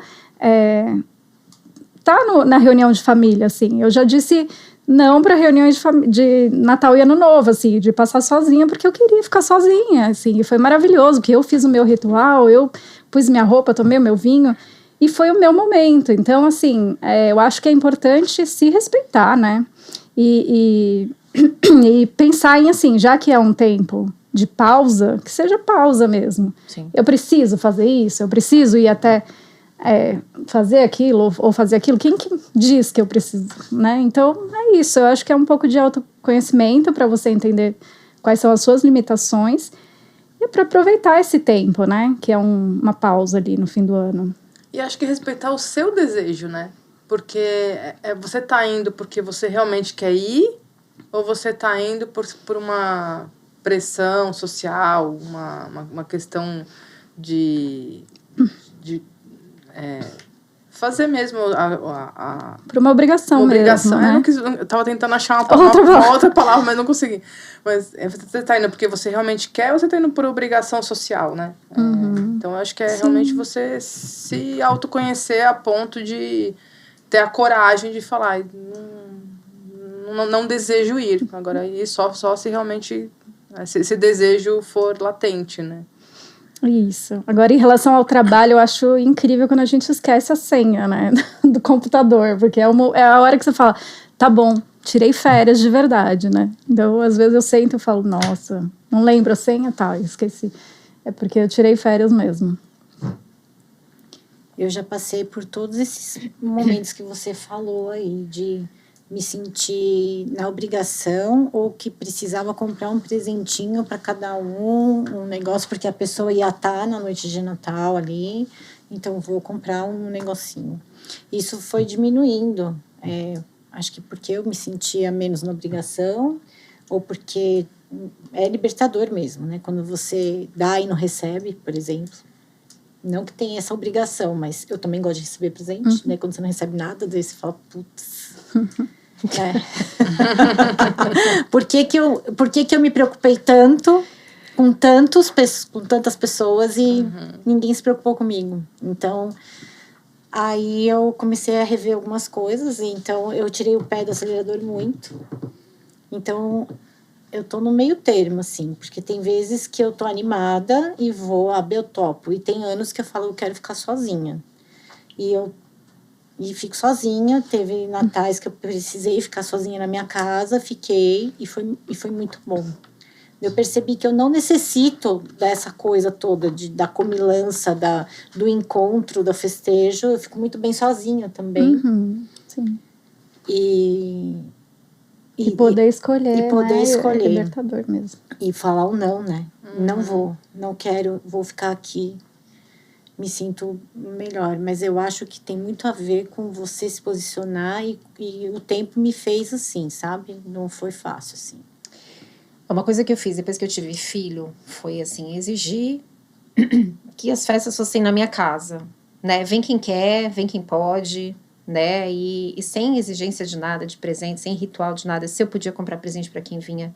na reunião de família, assim. Eu já disse não para reuniões de Natal e Ano Novo, assim, de passar sozinha, porque eu queria ficar sozinha, assim, e foi maravilhoso, porque eu fiz o meu ritual, eu pus minha roupa, tomei o meu vinho, e foi o meu momento. Então, assim, eu acho que é importante se respeitar, né, e pensar em, assim, já que é um tempo de pausa, que seja pausa mesmo. Sim. Eu preciso fazer isso, eu preciso ir até... fazer aquilo ou fazer aquilo, quem que diz que eu preciso, né? Então, é isso, eu acho que é um pouco de autoconhecimento para você entender quais são as suas limitações e para aproveitar esse tempo, né? Que é uma pausa ali no fim do ano. E acho que respeitar o seu desejo, né? Porque você tá indo porque você realmente quer ir ou você tá indo por uma pressão social, uma questão de fazer mesmo Por uma obrigação mesmo, né? Eu tava tentando achar uma outra palavra, mas não consegui. Mas você tá indo porque você realmente quer ou você tá indo por obrigação social, né? Então, eu acho que realmente você se autoconhecer a ponto de ter a coragem de falar não desejo ir. Agora, ir só se realmente esse desejo for latente, né? Isso. Agora, em relação ao trabalho, eu acho incrível quando a gente esquece a senha, né, do computador, porque é a hora que você fala, tá bom, tirei férias de verdade, né? Então, às vezes eu sento e falo, nossa, não lembro a senha? Tá, esqueci. É porque eu tirei férias mesmo. Eu já passei por todos esses momentos que você falou aí, de me sentir na obrigação ou que precisava comprar um presentinho para cada um negócio, porque a pessoa ia estar na noite de Natal ali, então vou comprar um negocinho. Isso foi diminuindo, acho que porque eu me sentia menos na obrigação, ou porque é libertador mesmo, né? Quando você dá e não recebe, por exemplo. Não que tenha essa obrigação, mas eu também gosto de receber presente, né? Quando você não recebe nada, daí você fala, putz... Por que eu me preocupei tanto com tantas pessoas e ninguém se preocupou comigo. Então, aí eu comecei a rever algumas coisas, e então eu tirei o pé do acelerador muito. Então, eu tô no meio termo, assim, porque tem vezes que eu tô animada e vou, eu topo. E tem anos que eu falo, eu quero ficar sozinha. E fico sozinha. Teve natais que eu precisei ficar sozinha na minha casa, fiquei, e foi muito bom. Eu percebi que eu não necessito dessa coisa toda, da comilança, do encontro, do festejo. Eu fico muito bem sozinha também. Sim. E poder escolher, e poder né? escolher. É libertador mesmo. E falar o não, né? Não vou, não quero, vou ficar aqui. Me sinto melhor. Mas eu acho que tem muito a ver com você se posicionar e o tempo me fez assim, sabe? Não foi fácil, assim. Uma coisa que eu fiz depois que eu tive filho foi, assim, exigir que as festas fossem na minha casa, né? Vem quem quer, vem quem pode, né? E sem exigência de nada, de presente, sem ritual de nada. Se eu podia comprar presente para quem vinha,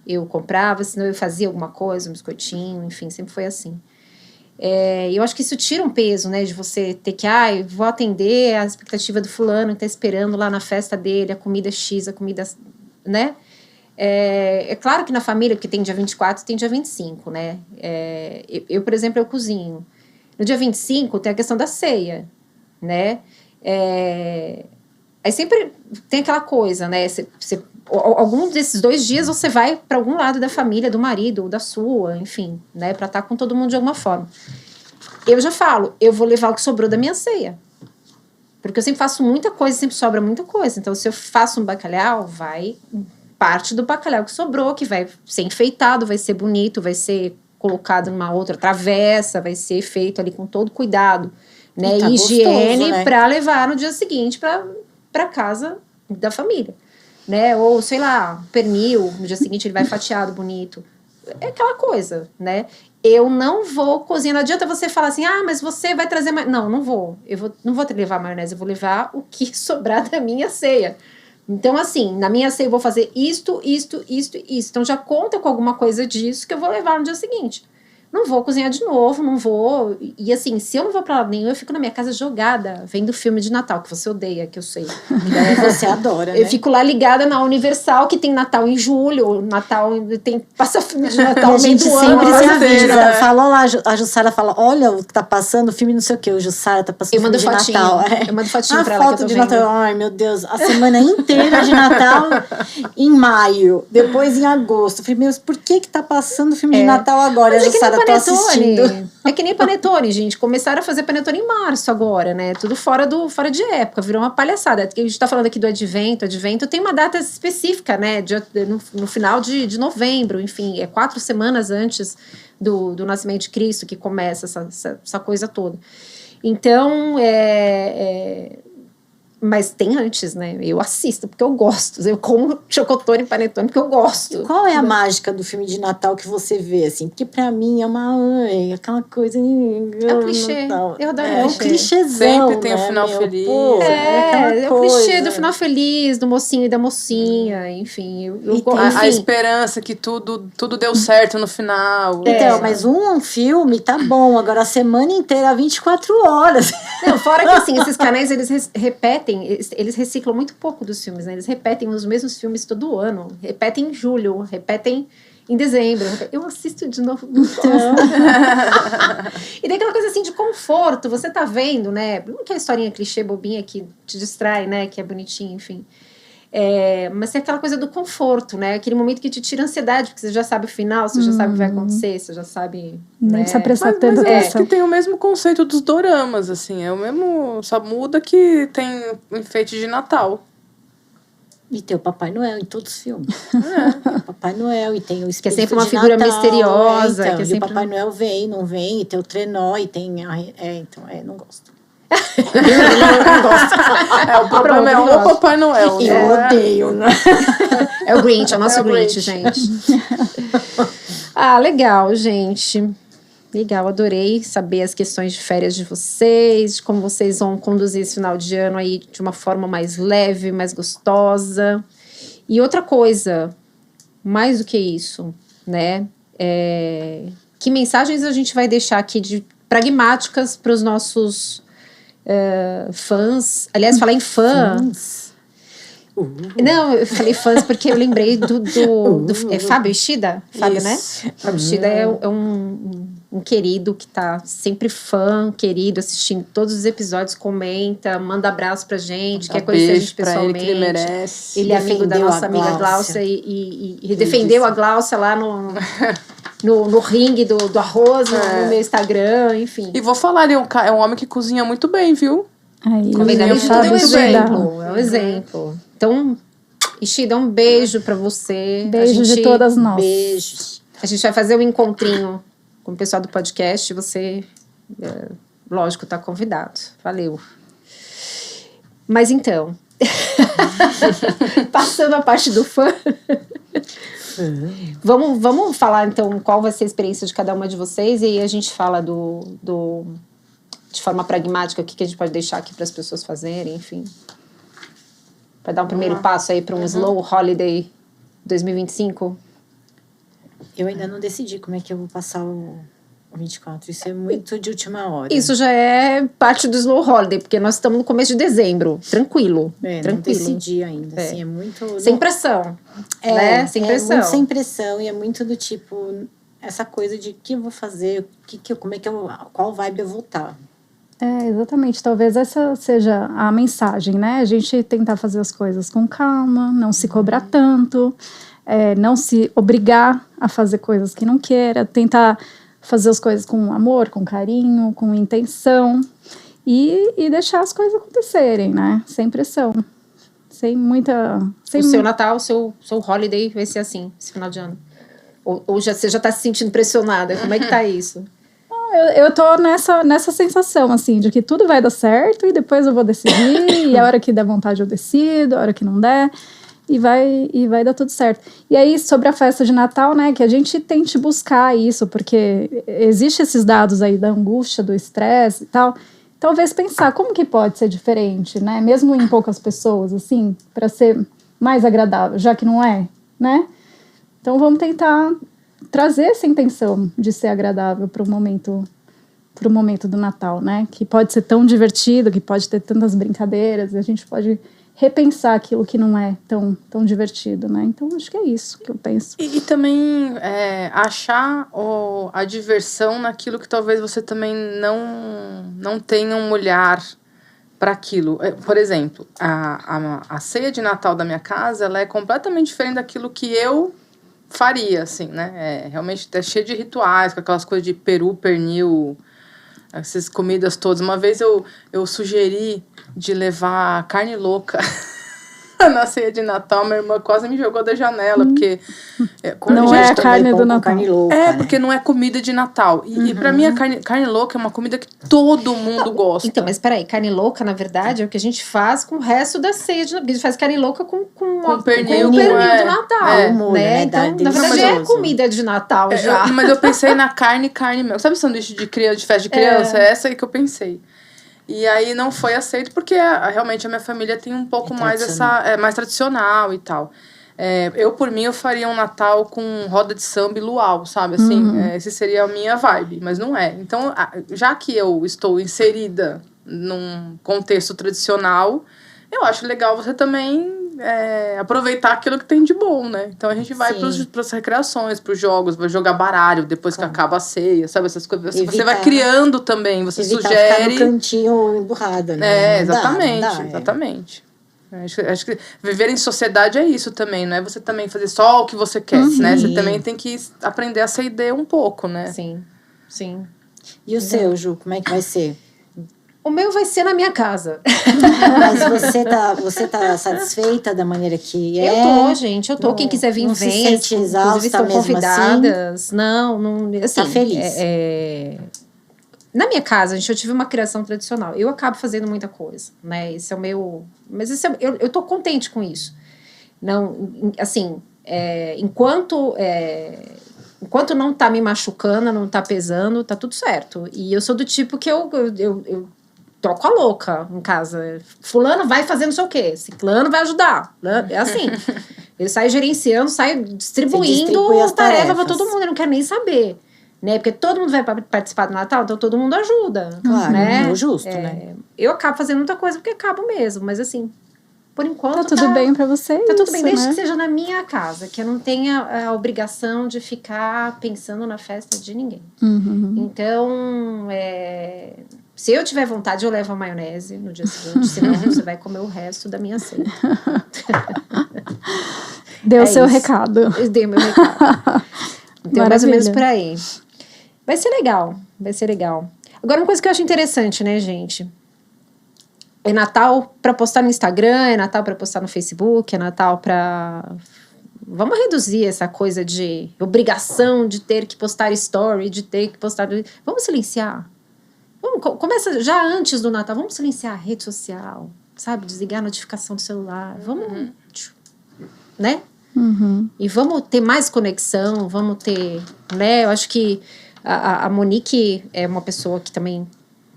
eu comprava. Senão eu fazia alguma coisa, um biscoitinho, enfim, sempre foi assim. E eu acho que isso tira um peso, né? De você ter que, vou atender a expectativa do fulano que tá esperando lá na festa dele, a comida X, a comida, né? É claro que na família, porque tem dia 24 e tem dia 25, né? Eu, por exemplo, eu cozinho. No dia 25 tem a questão da ceia, né? Aí sempre tem aquela coisa, né? Algum desses 2 dias você vai para algum lado da família, do marido ou da sua, enfim, né? Para estar com todo mundo de alguma forma. Eu já falo, eu vou levar o que sobrou da minha ceia. Porque eu sempre faço muita coisa, sempre sobra muita coisa. Então, se eu faço um bacalhau, vai parte do bacalhau que sobrou, que vai ser enfeitado, vai ser bonito, vai ser colocado numa outra travessa, vai ser feito ali com todo cuidado, né? Tá Higiene, gostoso, né? para levar no dia seguinte para casa da família, né? Ou, sei lá, pernil, no dia seguinte ele vai fatiado, bonito. É aquela coisa, né? Eu não vou cozinhar. Não adianta você falar assim, mas você vai trazer... Não vou. Não vou levar maionese, eu vou levar o que sobrar da minha ceia. Então, assim, na minha ceia eu vou fazer isto. Então, já conta com alguma coisa disso que eu vou levar no dia seguinte. Não vou cozinhar de novo, não vou... E assim, se eu não vou pra lado nenhum, eu fico na minha casa jogada, vendo filme de Natal, que você odeia, que eu sei. Você adora, né? Eu fico lá ligada na Universal, que tem Natal em julho, passa filme de Natal no meio gente do sempre ano. se avisa. Falou lá, a Jussara fala, olha o que tá passando, filme não sei o quê. O Jussara tá passando filme de Natal. Eu mando fotinho pra ela foto que eu tô de vendo. Natal. Ai, meu Deus. A semana inteira de Natal em maio. Depois em agosto. Eu falei, meu, por que tá passando filme de Natal agora? Mas A Jussara, tô assistindo. É que nem panetone, gente. Começaram a fazer panetone em março agora, né? Tudo fora de época. Virou uma palhaçada. A gente tá falando aqui do Advento. Advento tem uma data específica, né? No final de novembro. Enfim, 4 semanas antes do nascimento de Cristo que começa essa coisa toda. Então, mas tem antes, né? Eu assisto porque eu gosto. Eu como chocotone e panetone porque eu gosto. Qual é a mágica do filme de Natal que você vê, assim? Porque pra mim é aquela coisa... É um clichê. Natal. Eu adoro um clichê. clichêzão, Sempre tem o né, final meu? feliz. Pô, É o coisa. clichê do final feliz, do mocinho e da mocinha, enfim. E tem- A esperança que tudo deu certo no final. Então, mas um filme tá bom. Agora, a semana inteira, 24 horas. Não, fora que assim, esses canais, eles repetem, eles reciclam muito pouco dos filmes, né? Eles repetem os mesmos filmes todo ano. Repetem em julho, repetem em dezembro. Eu assisto de novo. E tem aquela coisa assim de conforto. Você tá vendo, né? Não que é a historinha clichê, bobinha, que te distrai, né? Que é bonitinho, enfim. Mas tem aquela coisa do conforto, né? Aquele momento que te tira ansiedade, porque você já sabe o final, você já sabe o que vai acontecer, você já sabe... Nem né? precisa prestar Mas tanta eu acho atenção. que tem o mesmo conceito dos doramas, assim. É o mesmo... Só muda que tem enfeite de Natal. E tem o Papai Noel em todos os filmes. Tem o Papai Noel e tem o espírito sempre uma de figura Natal, misteriosa, Então, que é e sempre- o Papai Noel vem, não vem, e tem o trenó, e tem... não gosto. O problema é o Pronto, Papai Noel. Eu né? odeio, né? É o Grinch, é o nosso É o Grinch, Grinch. gente. Legal, gente. Legal, adorei saber as questões de férias de vocês, de como vocês vão conduzir esse final de ano aí de uma forma mais leve, mais gostosa. E outra coisa, mais do que isso, né? Que mensagens a gente vai deixar aqui de pragmáticas para os nossos fãs? Aliás, falar em fãs. Não, eu falei fãs porque eu lembrei do Fábio Ishida. Fábio, né? Fábio Ishida é um querido que tá sempre querido, assistindo todos os episódios, comenta, manda abraço pra gente, quer conhecer a gente pessoalmente. Ele merece. Ele é amigo da nossa amiga Gláucia e defendeu a Gláucia lá no ringue do arroz, no meu Instagram, enfim. E vou falar, ele é um homem que cozinha muito bem, viu? Aí, é um exemplo. Então, Ishida, um beijo pra você. Beijo de todas nós. Beijos. A gente vai fazer um encontrinho com o pessoal do podcast. Você, lógico, tá convidado. Valeu. Mas então, passando a parte do fã, vamos falar então qual vai ser a experiência de cada uma de vocês e aí a gente fala de forma pragmática o que a gente pode deixar aqui para as pessoas fazerem, enfim. Para dar um primeiro passo aí para um Slow Holiday 2025. Eu ainda não decidi como é que eu vou passar o 24. Isso é muito de última hora. Isso já é parte do Slow Holiday, porque nós estamos no começo de dezembro. Tranquilo. Não decidi ainda. Assim, é muito... Sem pressão. Né? Sem pressão. Muito sem pressão. E é muito do tipo... Essa coisa de o que eu vou fazer, qual vibe eu vou estar. Exatamente. Talvez essa seja a mensagem, né? A gente tentar fazer as coisas com calma, não se cobrar tanto, não se obrigar a fazer coisas que não queira, tentar fazer as coisas com amor, com carinho, com intenção e deixar as coisas acontecerem, né? Sem pressão, sem muita... O seu Natal, o seu holiday vai ser assim, esse final de ano? Ou você já está se sentindo pressionada? Como é que tá isso? Eu tô nessa sensação, assim, de que tudo vai dar certo e depois eu vou decidir e a hora que der vontade eu decido, a hora que não der e vai dar tudo certo. E aí, sobre a festa de Natal, né, que a gente tente buscar isso, porque existe esses dados aí da angústia, do estresse e tal, talvez pensar como que pode ser diferente, né, mesmo em poucas pessoas, assim, para ser mais agradável, já que não é, né? Então vamos tentar trazer essa intenção de ser agradável para o momento do Natal, né? Que pode ser tão divertido, que pode ter tantas brincadeiras, e a gente pode repensar aquilo que não é tão divertido, né? Então, acho que é isso que eu penso. E também achar a diversão naquilo que talvez você também não tenha um olhar para aquilo. Por exemplo, a ceia de Natal da minha casa, ela é completamente diferente daquilo que eu faria, assim, né? Realmente é cheio de rituais, com aquelas coisas de peru, pernil, essas comidas todas. Uma vez eu sugeri de levar carne louca na ceia de Natal, minha irmã quase me jogou da janela, porque... não é a carne do Natal. Carne louca, porque não é comida de Natal. E pra mim, a carne louca é uma comida que todo mundo gosta. Então, mas peraí, carne louca, na verdade, é o que a gente faz com o resto da ceia de Natal. A gente faz carne louca com pernil, do Natal, molho, né? Então, na verdade, é comida de Natal já. Mas eu pensei na carne mesmo. Sabe o sanduíche de festa de criança? É essa aí que eu pensei. E aí não foi aceito porque realmente a minha família tem um pouco mais mais tradicional e tal. Eu, por mim, eu faria um Natal com roda de samba e luau, sabe? Assim, esse seria a minha vibe, mas não é. Então, já que eu estou inserida num contexto tradicional, eu acho legal você também aproveitar aquilo que tem de bom, né? Então a gente vai para as recreações, para os jogos, vai jogar baralho depois que acaba a ceia, sabe? Essas coisas. Você vai criando também, você sugere. Ficar no cantinho emburrada, né? Exatamente. Acho que viver em sociedade é isso também, não é você também fazer só o que você quer, né? Você também tem que aprender a ceder um pouco, né? Sim. E o seu, Ju, como é que vai ser? O meu vai ser na minha casa. Mas você tá satisfeita da maneira que é? Eu tô, gente. Quem quiser vir, não vem. Se sente exausta, inclusive, estão convidadas. Assim? Não. Assim, tá feliz? Na minha casa, gente, eu tive uma criação tradicional. Eu acabo fazendo muita coisa, né? Esse é o meu... Mas eu tô contente com isso. Não, assim, enquanto não tá me machucando, não tá pesando, tá tudo certo. E eu sou do tipo que eu troco a louca em casa. Fulano vai fazer não sei o quê. Ciclano vai ajudar. É assim. Eu saio gerenciando, saio distribuindo distribui as tarefa para tarefas. todo mundo. Eu não quero nem saber. Né? Porque todo mundo vai participar do Natal, então todo mundo ajuda. Claro, né? é o justo, né? Eu acabo fazendo muita coisa porque acabo mesmo. Mas assim, por enquanto Tá tudo bem pra você? Tá tudo bem, desde né? que seja na minha casa. Que eu não tenha a obrigação de ficar pensando na festa de ninguém. Uhum. Então, se eu tiver vontade, eu levo a maionese no dia seguinte. Senão, você vai comer o resto da minha ceia. Deu seu isso. recado. Eu dei o meu recado. Então, mais ou menos Maravilha. por aí. Vai ser legal, vai ser legal. Agora, uma coisa que eu acho interessante, né, gente? É Natal pra postar no Instagram, é Natal pra postar no Facebook, é Natal pra... Vamos reduzir essa coisa de obrigação de ter que postar story, de ter que postar... Vamos silenciar. Começa já antes do Natal, vamos silenciar a rede social, sabe? Desligar a notificação do celular. Vamos, né? Uhum. E vamos ter mais conexão, vamos ter, né? Eu acho que a Monique é uma pessoa que também,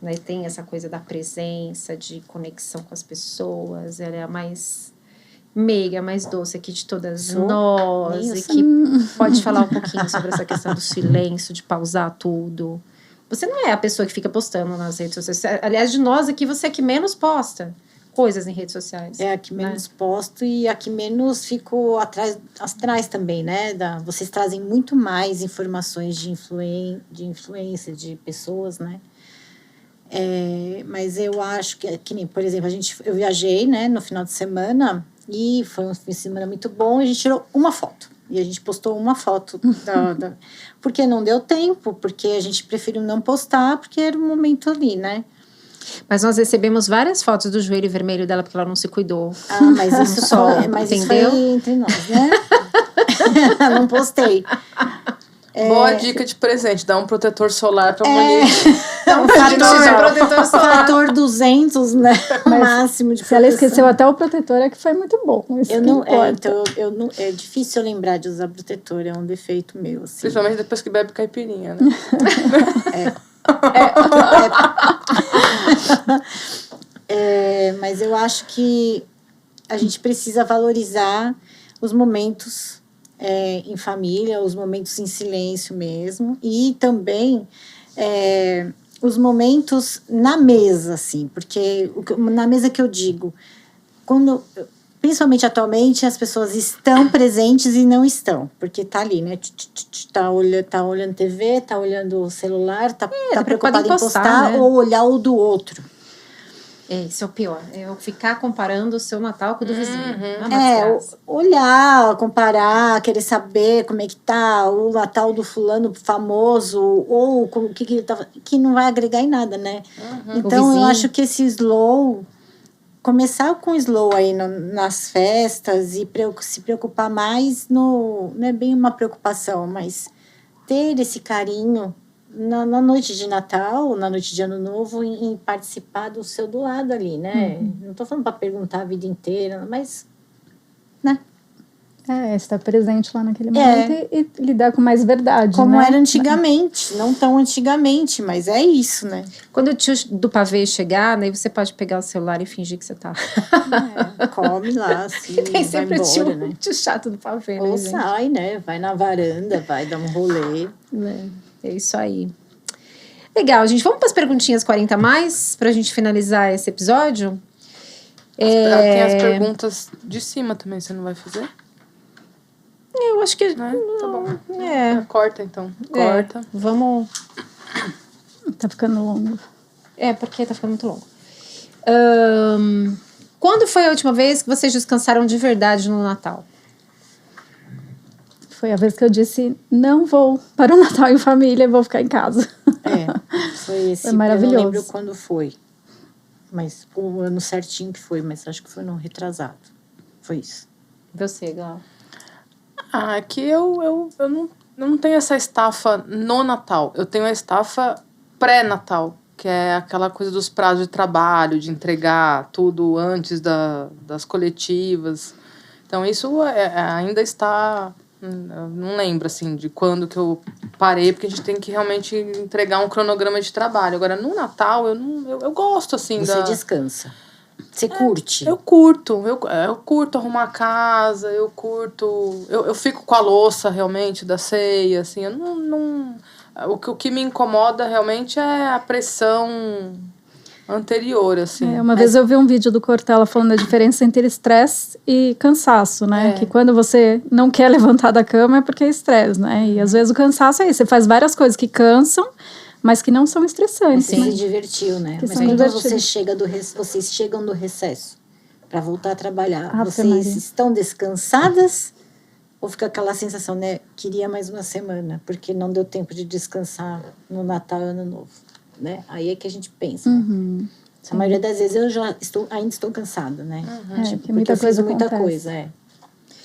né, tem essa coisa da presença, de conexão com as pessoas. Ela é a mais meiga, mais doce aqui de todas nós. E que pode falar um pouquinho sobre essa questão do silêncio, de pausar tudo. Você não é a pessoa que fica postando nas redes sociais. Aliás, de nós aqui, você é que menos posta coisas em redes sociais. É a que menos posto e a que menos fico atrás também, né? Vocês trazem muito mais informações de influência de pessoas, né? Mas eu acho que nem, por exemplo, eu viajei, né, no final de semana e foi um fim de semana muito bom e a gente tirou uma foto. E a gente postou uma foto porque não deu tempo, porque a gente preferiu não postar, porque era um momento ali, né? Mas nós recebemos várias fotos do joelho vermelho dela, porque ela não se cuidou. Ah, mas isso só, isso foi entre nós, né? Não postei. Boa dica de presente, dá um protetor solar pra Monique. Fator 200, né? Máximo de Se ela esqueceu até o protetor, é que foi muito bom. Isso eu que não, importa. então eu não, é difícil eu lembrar de usar protetor, é um defeito meu, assim. Principalmente depois que bebe caipirinha, né? Mas eu acho que a gente precisa valorizar os momentos em família, os momentos em silêncio mesmo, e também os momentos na mesa, assim, porque na mesa que eu digo, principalmente atualmente, as pessoas estão presentes e não estão, porque tá ali, né? Tá olhando TV, tá olhando o celular, tá preocupado em postar, né? Ou olhar o do outro. Isso é o pior. É eu ficar comparando o seu Natal com o do vizinho. Olhar, comparar, querer saber como é que tá o Natal do fulano famoso, ou o que ele tava, que não vai agregar em nada, né? Então, eu acho que esse slow, começar com slow aí nas festas e se preocupar mais não é bem uma preocupação, mas ter esse carinho na noite de Natal, na noite de Ano Novo, em participar do seu do lado ali, né? Não tô falando para perguntar a vida inteira, mas, né? Estar presente lá naquele momento e lidar com mais verdade, como né? era antigamente, não tão antigamente, mas é isso, né? Quando o tio do pavê chegar, daí você pode pegar o celular e fingir que você tá. Come lá, assim, tem sempre vai embora, o tio chato do pavê, né, ou gente? sai, né? Vai na varanda, vai dar um rolê. É isso aí. Legal, gente. Vamos para as perguntinhas 40 mais, pra gente finalizar esse episódio? Tem as perguntas de cima também, você não vai fazer? Eu acho que... Né? Tá bom. Corta, então. Corta. Vamos... Tá ficando longo. Porque tá ficando muito longo. Quando foi a última vez que vocês descansaram de verdade no Natal? Foi a vez que eu disse, não vou para o Natal em família, vou ficar em casa. Foi esse. Foi maravilhoso. Eu não lembro quando foi. Mas o ano certinho que foi, mas acho que foi no retrasado. Foi isso. Você, Gal? Aqui eu não tenho essa estafa no Natal. Eu tenho a estafa pré-Natal, que é aquela coisa dos prazos de trabalho, de entregar tudo antes das coletivas. Então, isso ainda está... Eu não lembro, assim, de quando que eu parei, porque a gente tem que realmente entregar um cronograma de trabalho. Agora, no Natal, eu gosto, assim, Você descansa. Você curte? Eu curto arrumar a casa, eu fico com a louça realmente da ceia, assim, eu não o que me incomoda realmente é a pressão anterior, assim. Uma vez eu vi um vídeo do Cortella falando da diferença entre estresse e cansaço, né? Que quando você não quer levantar da cama é porque é estresse, né? E às vezes o cansaço é isso. Você faz várias coisas que cansam, mas que não são estressantes. Você se divertiu, né? Mas quando vocês chegam do recesso para voltar a trabalhar, vocês estão descansadas? Ou fica aquela sensação, né? Queria mais uma semana, porque não deu tempo de descansar no Natal e Ano Novo, né? Aí é que a gente pensa. Uhum. A maioria das vezes eu ainda estou cansada, né? Muita coisa muita acontece. coisa,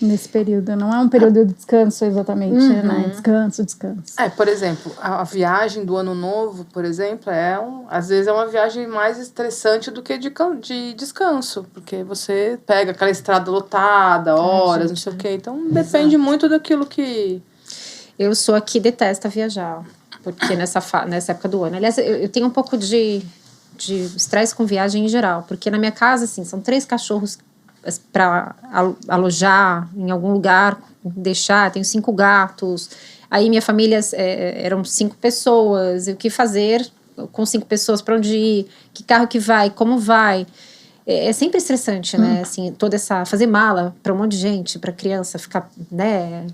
Nesse período. Não é um período de descanso exatamente, né? Descanso. Por exemplo, a viagem do Ano Novo, por exemplo, às vezes é uma viagem mais estressante do que de descanso, porque você pega aquela estrada lotada, horas, não sei o quê. Então, depende muito daquilo que... Eu sou a que detesta viajar, porque nessa época do ano... Aliás, eu tenho um pouco de estresse com viagem em geral, porque na minha casa, assim, são 3 cachorros para alojar em algum lugar, deixar, tenho 5 gatos, aí minha família eram 5 pessoas, e o que fazer com 5 pessoas, para onde ir, que carro que vai, como vai, é sempre estressante, né, assim, fazer mala para um monte de gente, para criança ficar, né,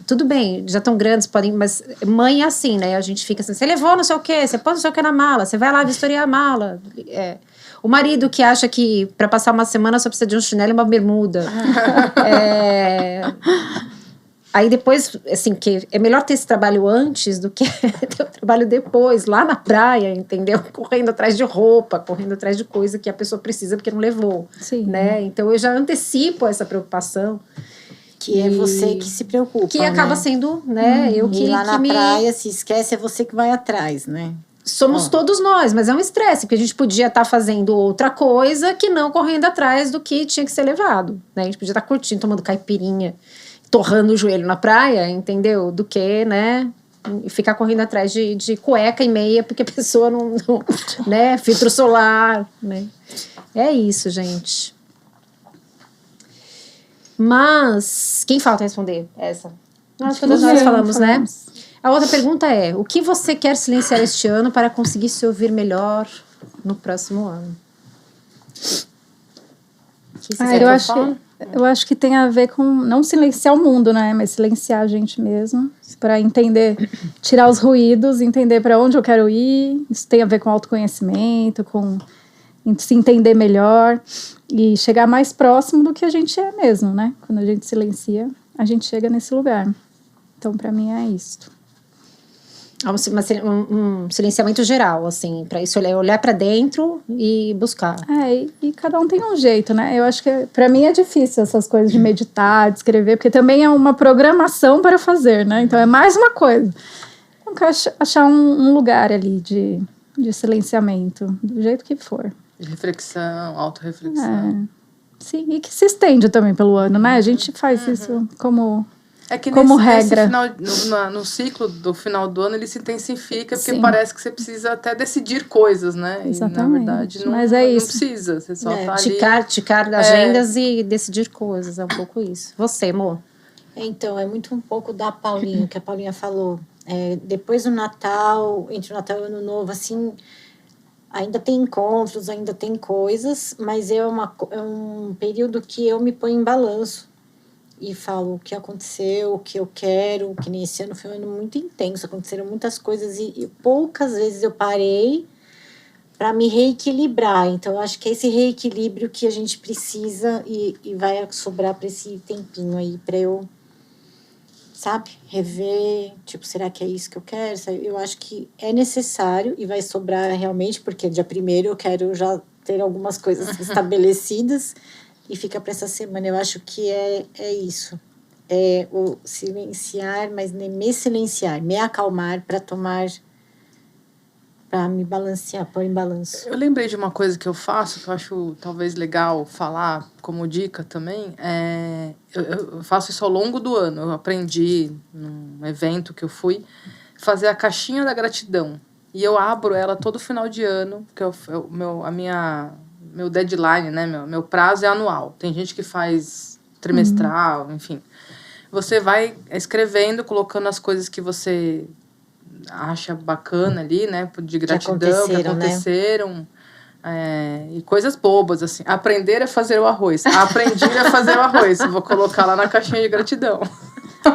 tudo bem, já estão grandes, mas mãe é assim, né, a gente fica assim, você levou não sei o quê, você pôs não sei o quê na mala, você vai lá vistoriar a mala, o marido que acha que para passar uma semana só precisa de um chinelo e uma bermuda. Aí depois, assim, que é melhor ter esse trabalho antes do que ter o trabalho depois, lá na praia, entendeu? Correndo atrás de roupa, correndo atrás de coisa que a pessoa precisa porque não levou. Sim. Né? Então eu já antecipo essa preocupação. Que é você que se preocupa, que acaba sendo, né? Eu que lá na praia, se esquece, é você que vai atrás, né? Somos todos nós, mas é um estresse, porque a gente podia estar fazendo outra coisa que não correndo atrás do que tinha que ser levado, né? A gente podia estar curtindo, tomando caipirinha, torrando o joelho na praia, entendeu? Do que, né? Ficar correndo atrás de cueca e meia, porque a pessoa não né? Filtro solar, né? É isso, gente. Mas, quem falta responder essa? Acho que nós falamos, né? A outra pergunta é, o que você quer silenciar este ano para conseguir se ouvir melhor no próximo ano? Eu acho que tem a ver com não silenciar o mundo, né? Mas silenciar a gente mesmo, para entender, tirar os ruídos, entender para onde eu quero ir. Isso tem a ver com autoconhecimento, com se entender melhor e chegar mais próximo do que a gente é mesmo, né? Quando a gente silencia, a gente chega nesse lugar. Então, para mim, é isso. Um silenciamento geral, assim, para isso olhar para dentro e buscar. E cada um tem um jeito, né? Eu acho que para mim é difícil essas coisas de meditar, de escrever, porque também é uma programação para fazer, né? Então é mais uma coisa. Então, quero achar um lugar ali de silenciamento, do jeito que for. De reflexão, autorreflexão. Sim, e que se estende também pelo ano, né? A gente faz isso como... que como regra. No ciclo do final do ano ele se intensifica, porque parece que você precisa até decidir coisas, né? Exatamente. E, na verdade, mas é isso. Não precisa. Você só tá ali... Ticar agendas e decidir coisas. É um pouco isso. Você, amor? Então, é muito um pouco da Paulinha, que a Paulinha falou. Depois do Natal, entre o Natal e o Ano Novo, assim... Ainda tem encontros, ainda tem coisas, mas é um período que eu me ponho em balanço. E falo o que aconteceu, o que eu quero, que nem esse ano foi um ano muito intenso, aconteceram muitas coisas e poucas vezes eu parei para me reequilibrar. Então, eu acho que é esse reequilíbrio que a gente precisa e vai sobrar para esse tempinho aí, para eu, sabe, rever, tipo, será que é isso que eu quero? Eu acho que é necessário e vai sobrar realmente, porque dia 1º eu quero já ter algumas coisas estabelecidas. E fica para essa semana. Eu acho que é isso. É o silenciar, mas nem me silenciar. Me acalmar para me balancear, pôr em balanço. Eu lembrei de uma coisa que eu faço, que eu acho talvez legal falar como dica também. Eu faço isso ao longo do ano. Eu aprendi num evento que eu fui fazer a caixinha da gratidão. E eu abro ela todo final de ano, porque a minha meu deadline, né? Meu prazo é anual. Tem gente que faz trimestral, enfim. Você vai escrevendo, colocando as coisas que você acha bacana ali, né? De gratidão, que aconteceram. E coisas bobas, assim. Aprender a fazer o arroz. Aprendi a fazer o arroz. Vou colocar lá na caixinha de gratidão.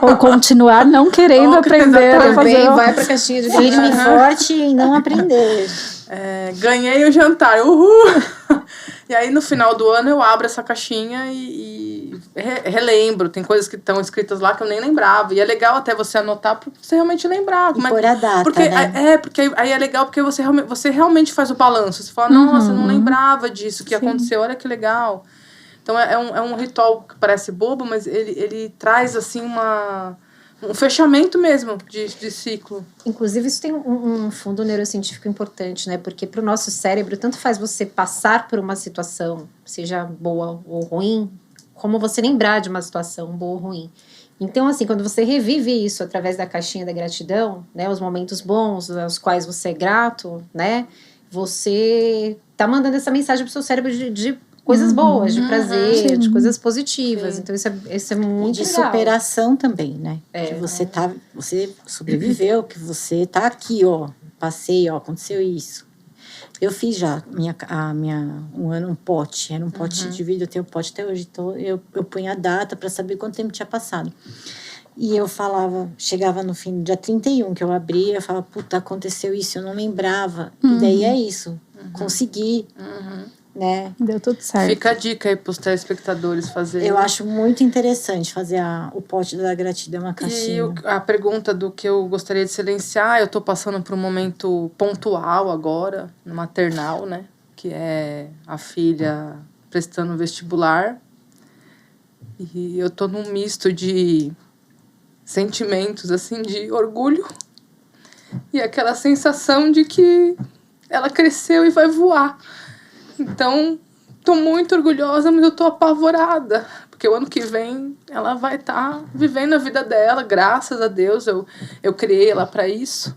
Ou continuar não querendo aprender a fazer. Também vai pra caixinha de gratidão. Firme e forte em não aprender. Ganhei o jantar, uhul! E aí, no final do ano, eu abro essa caixinha e relembro. Tem coisas que estão escritas lá que eu nem lembrava. E é legal até você anotar pra você realmente lembrar. E pôr a data, né? Porque aí é legal porque você realmente faz o balanço. Você fala, nossa, eu não lembrava disso que aconteceu, olha que legal. Então, é um ritual que parece bobo, mas ele traz, assim, um fechamento mesmo de ciclo. Inclusive, isso tem um fundo neurocientífico importante, né? Porque para o nosso cérebro, tanto faz você passar por uma situação, seja boa ou ruim, como você lembrar de uma situação boa ou ruim. Então, assim, quando você revive isso através da caixinha da gratidão, né? Os momentos bons aos quais você é grato, né? Você tá mandando essa mensagem pro seu cérebro de coisas boas, de prazer, de coisas positivas. Sim. Então, isso é muito de legal. Superação também, né? Que você sobreviveu, que você tá aqui, ó. Passei, ó, aconteceu isso. Eu fiz já um ano um pote. Era um pote de vidro, eu tenho pote até hoje. Então, eu punha a data para saber quanto tempo tinha passado. E eu falava, chegava no fim do dia 31, que eu abria, eu falava, puta, aconteceu isso, eu não lembrava. E daí é isso. Consegui. Né? Deu tudo certo. Fica a dica aí para os telespectadores fazerem. Eu acho muito interessante fazer o pote da gratidão, uma caixinha. E a pergunta do que eu gostaria de silenciar, eu estou passando por um momento pontual agora, maternal, né? Que é a filha prestando vestibular. E eu estou num misto de sentimentos, assim, de orgulho e aquela sensação de que ela cresceu e vai voar. Então, tô muito orgulhosa, mas eu tô apavorada. Porque o ano que vem, ela vai estar vivendo a vida dela, graças a Deus. Eu criei ela para isso.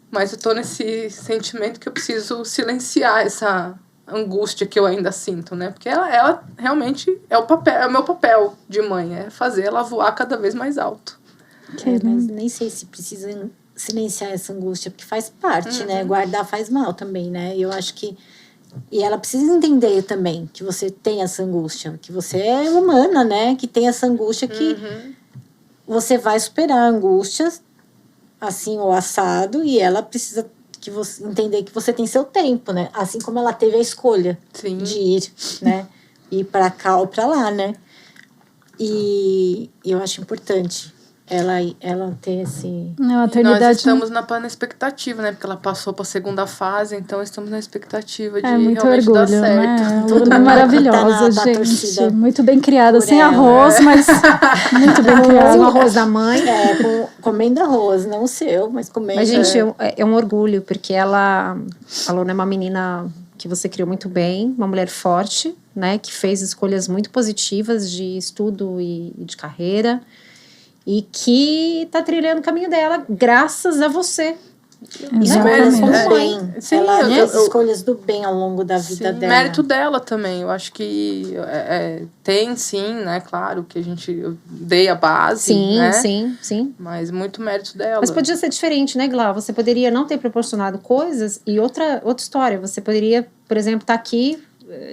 Mas eu tô nesse sentimento que eu preciso silenciar essa angústia que eu ainda sinto, né? Porque ela realmente é o meu papel de mãe. É fazer ela voar cada vez mais alto. Mas nem sei se precisa silenciar essa angústia, porque faz parte, né? Guardar faz mal também, né? E eu acho que... E ela precisa entender também que você tem essa angústia, que você é humana, né? Que tem essa angústia que você vai superar angústias, assim, ou assado, e ela precisa que você entender que você tem seu tempo, né? Assim como ela teve a escolha de ir, né? Ir para cá ou para lá, né? E eu acho importante ela ter esse... maternidade... Nós estamos na expectativa, né? Porque ela passou para a segunda fase, então estamos na expectativa de muito realmente orgulho, dar certo. Né? Luna maravilhosa, gente. Muito bem criada, sem arroz, mas muito bem criada. O arroz da mãe. Comendo arroz, não o seu, mas comendo. Mas, gente, é um orgulho, porque a Luna é uma menina que você criou muito bem, uma mulher forte, né? Que fez escolhas muito positivas de estudo e de carreira. E que tá trilhando o caminho dela graças a você. Escolhas do bem. Sim, ela fez escolhas do bem ao longo da vida dela. Mérito dela também. Eu acho que tem sim, né? Claro que eu dei a base. Sim, né? sim. Mas muito mérito dela. Mas podia ser diferente, né, Glau? Você poderia não ter proporcionado coisas e outra história. Você poderia, por exemplo, estar aqui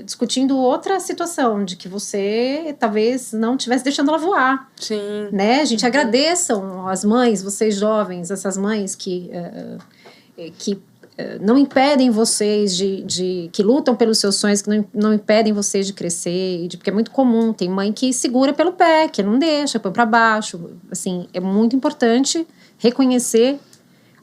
discutindo outra situação, de que você talvez não estivesse deixando ela voar. Sim. Né? A gente agradeçam as mães, vocês jovens, essas mães que não impedem vocês que lutam pelos seus sonhos, que não impedem vocês de crescer, porque é muito comum, tem mãe que segura pelo pé, que não deixa, põe para baixo. Assim, é muito importante reconhecer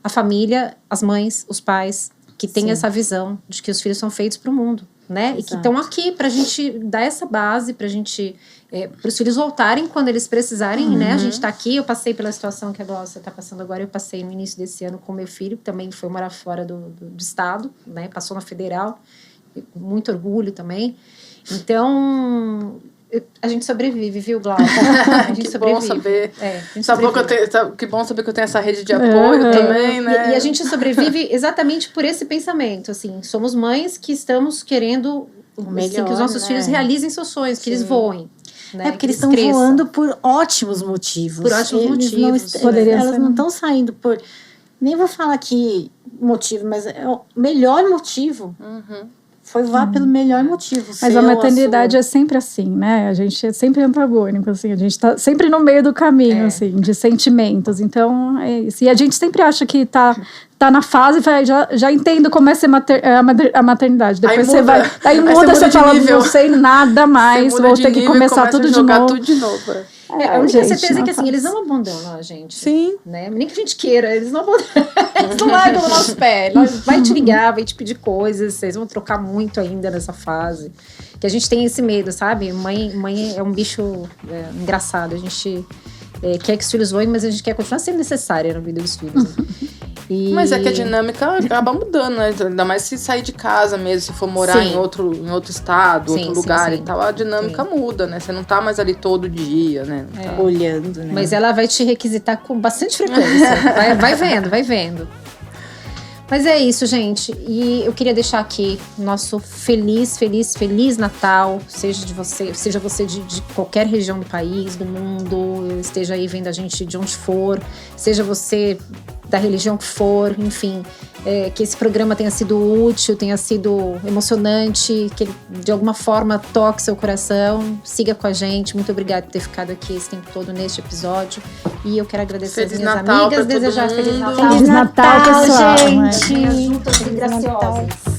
a família, as mães, os pais, que têm essa visão de que os filhos são feitos para o mundo. Né? E que estão aqui para a gente dar essa base, para os filhos voltarem quando eles precisarem, né? A gente está aqui, eu passei pela situação que a Glaucia está passando agora, eu passei no início desse ano com meu filho, que também foi morar fora do estado, né? Passou na federal, muito orgulho também. Então, a gente sobrevive, viu, Glaucia? A gente que sobrevive. Bom saber. Que bom saber que eu tenho essa rede de apoio também, né? E a gente sobrevive exatamente por esse pensamento, assim, somos mães que estamos querendo melhor, que os nossos né? filhos realizem seus sonhos, que eles voem. Né? É porque eles estão cresçam. voando por ótimos motivos. Por ótimos Eles motivos. Elas não estão saindo por... Nem vou falar aqui motivo, mas é o melhor motivo. Foi voar pelo melhor motivo. Mas a maternidade é sempre assim, né? A gente é sempre antagônico, assim. A gente tá sempre no meio do caminho, assim, de sentimentos. Então, é isso. E a gente sempre acha que tá na fase, já entendo como é ser a maternidade. Depois você vai... Aí muda, você fala, não sei nada mais, vou ter que começar tudo de novo. Tudo de novo. A única certeza é que assim, eles não abandonam a gente. Sim. Né? Nem que a gente queira, eles não abandonam. Eles não largam o nosso pé. Vai te ligar, vai te pedir coisas, vocês vão trocar muito ainda nessa fase. Que a gente tem esse medo, sabe? Mãe é um bicho engraçado. A gente quer que os filhos voem, mas a gente quer continuar sendo necessária na vida dos filhos. Né? Mas é que a dinâmica acaba mudando, né? Ainda mais se sair de casa mesmo, se for morar em outro estado, outro lugar e tal, a dinâmica muda, né? Você não tá mais ali todo dia, né? Tá olhando, né? Mas ela vai te requisitar com bastante frequência. vai vendo. Mas é isso, gente. E eu queria deixar aqui nosso feliz Natal. Seja você de qualquer região do país, do mundo, esteja aí vendo a gente de onde for, seja você da religião que for, enfim, que esse programa tenha sido útil, tenha sido emocionante, que ele de alguma forma toque seu coração. Siga com a gente. Muito obrigada por ter ficado aqui esse tempo todo neste episódio. E eu quero agradecer Feliz as minhas Natal amigas, desejar mundo. Feliz Natal. Feliz Natal, pessoal. gente! Juntas e graciosas.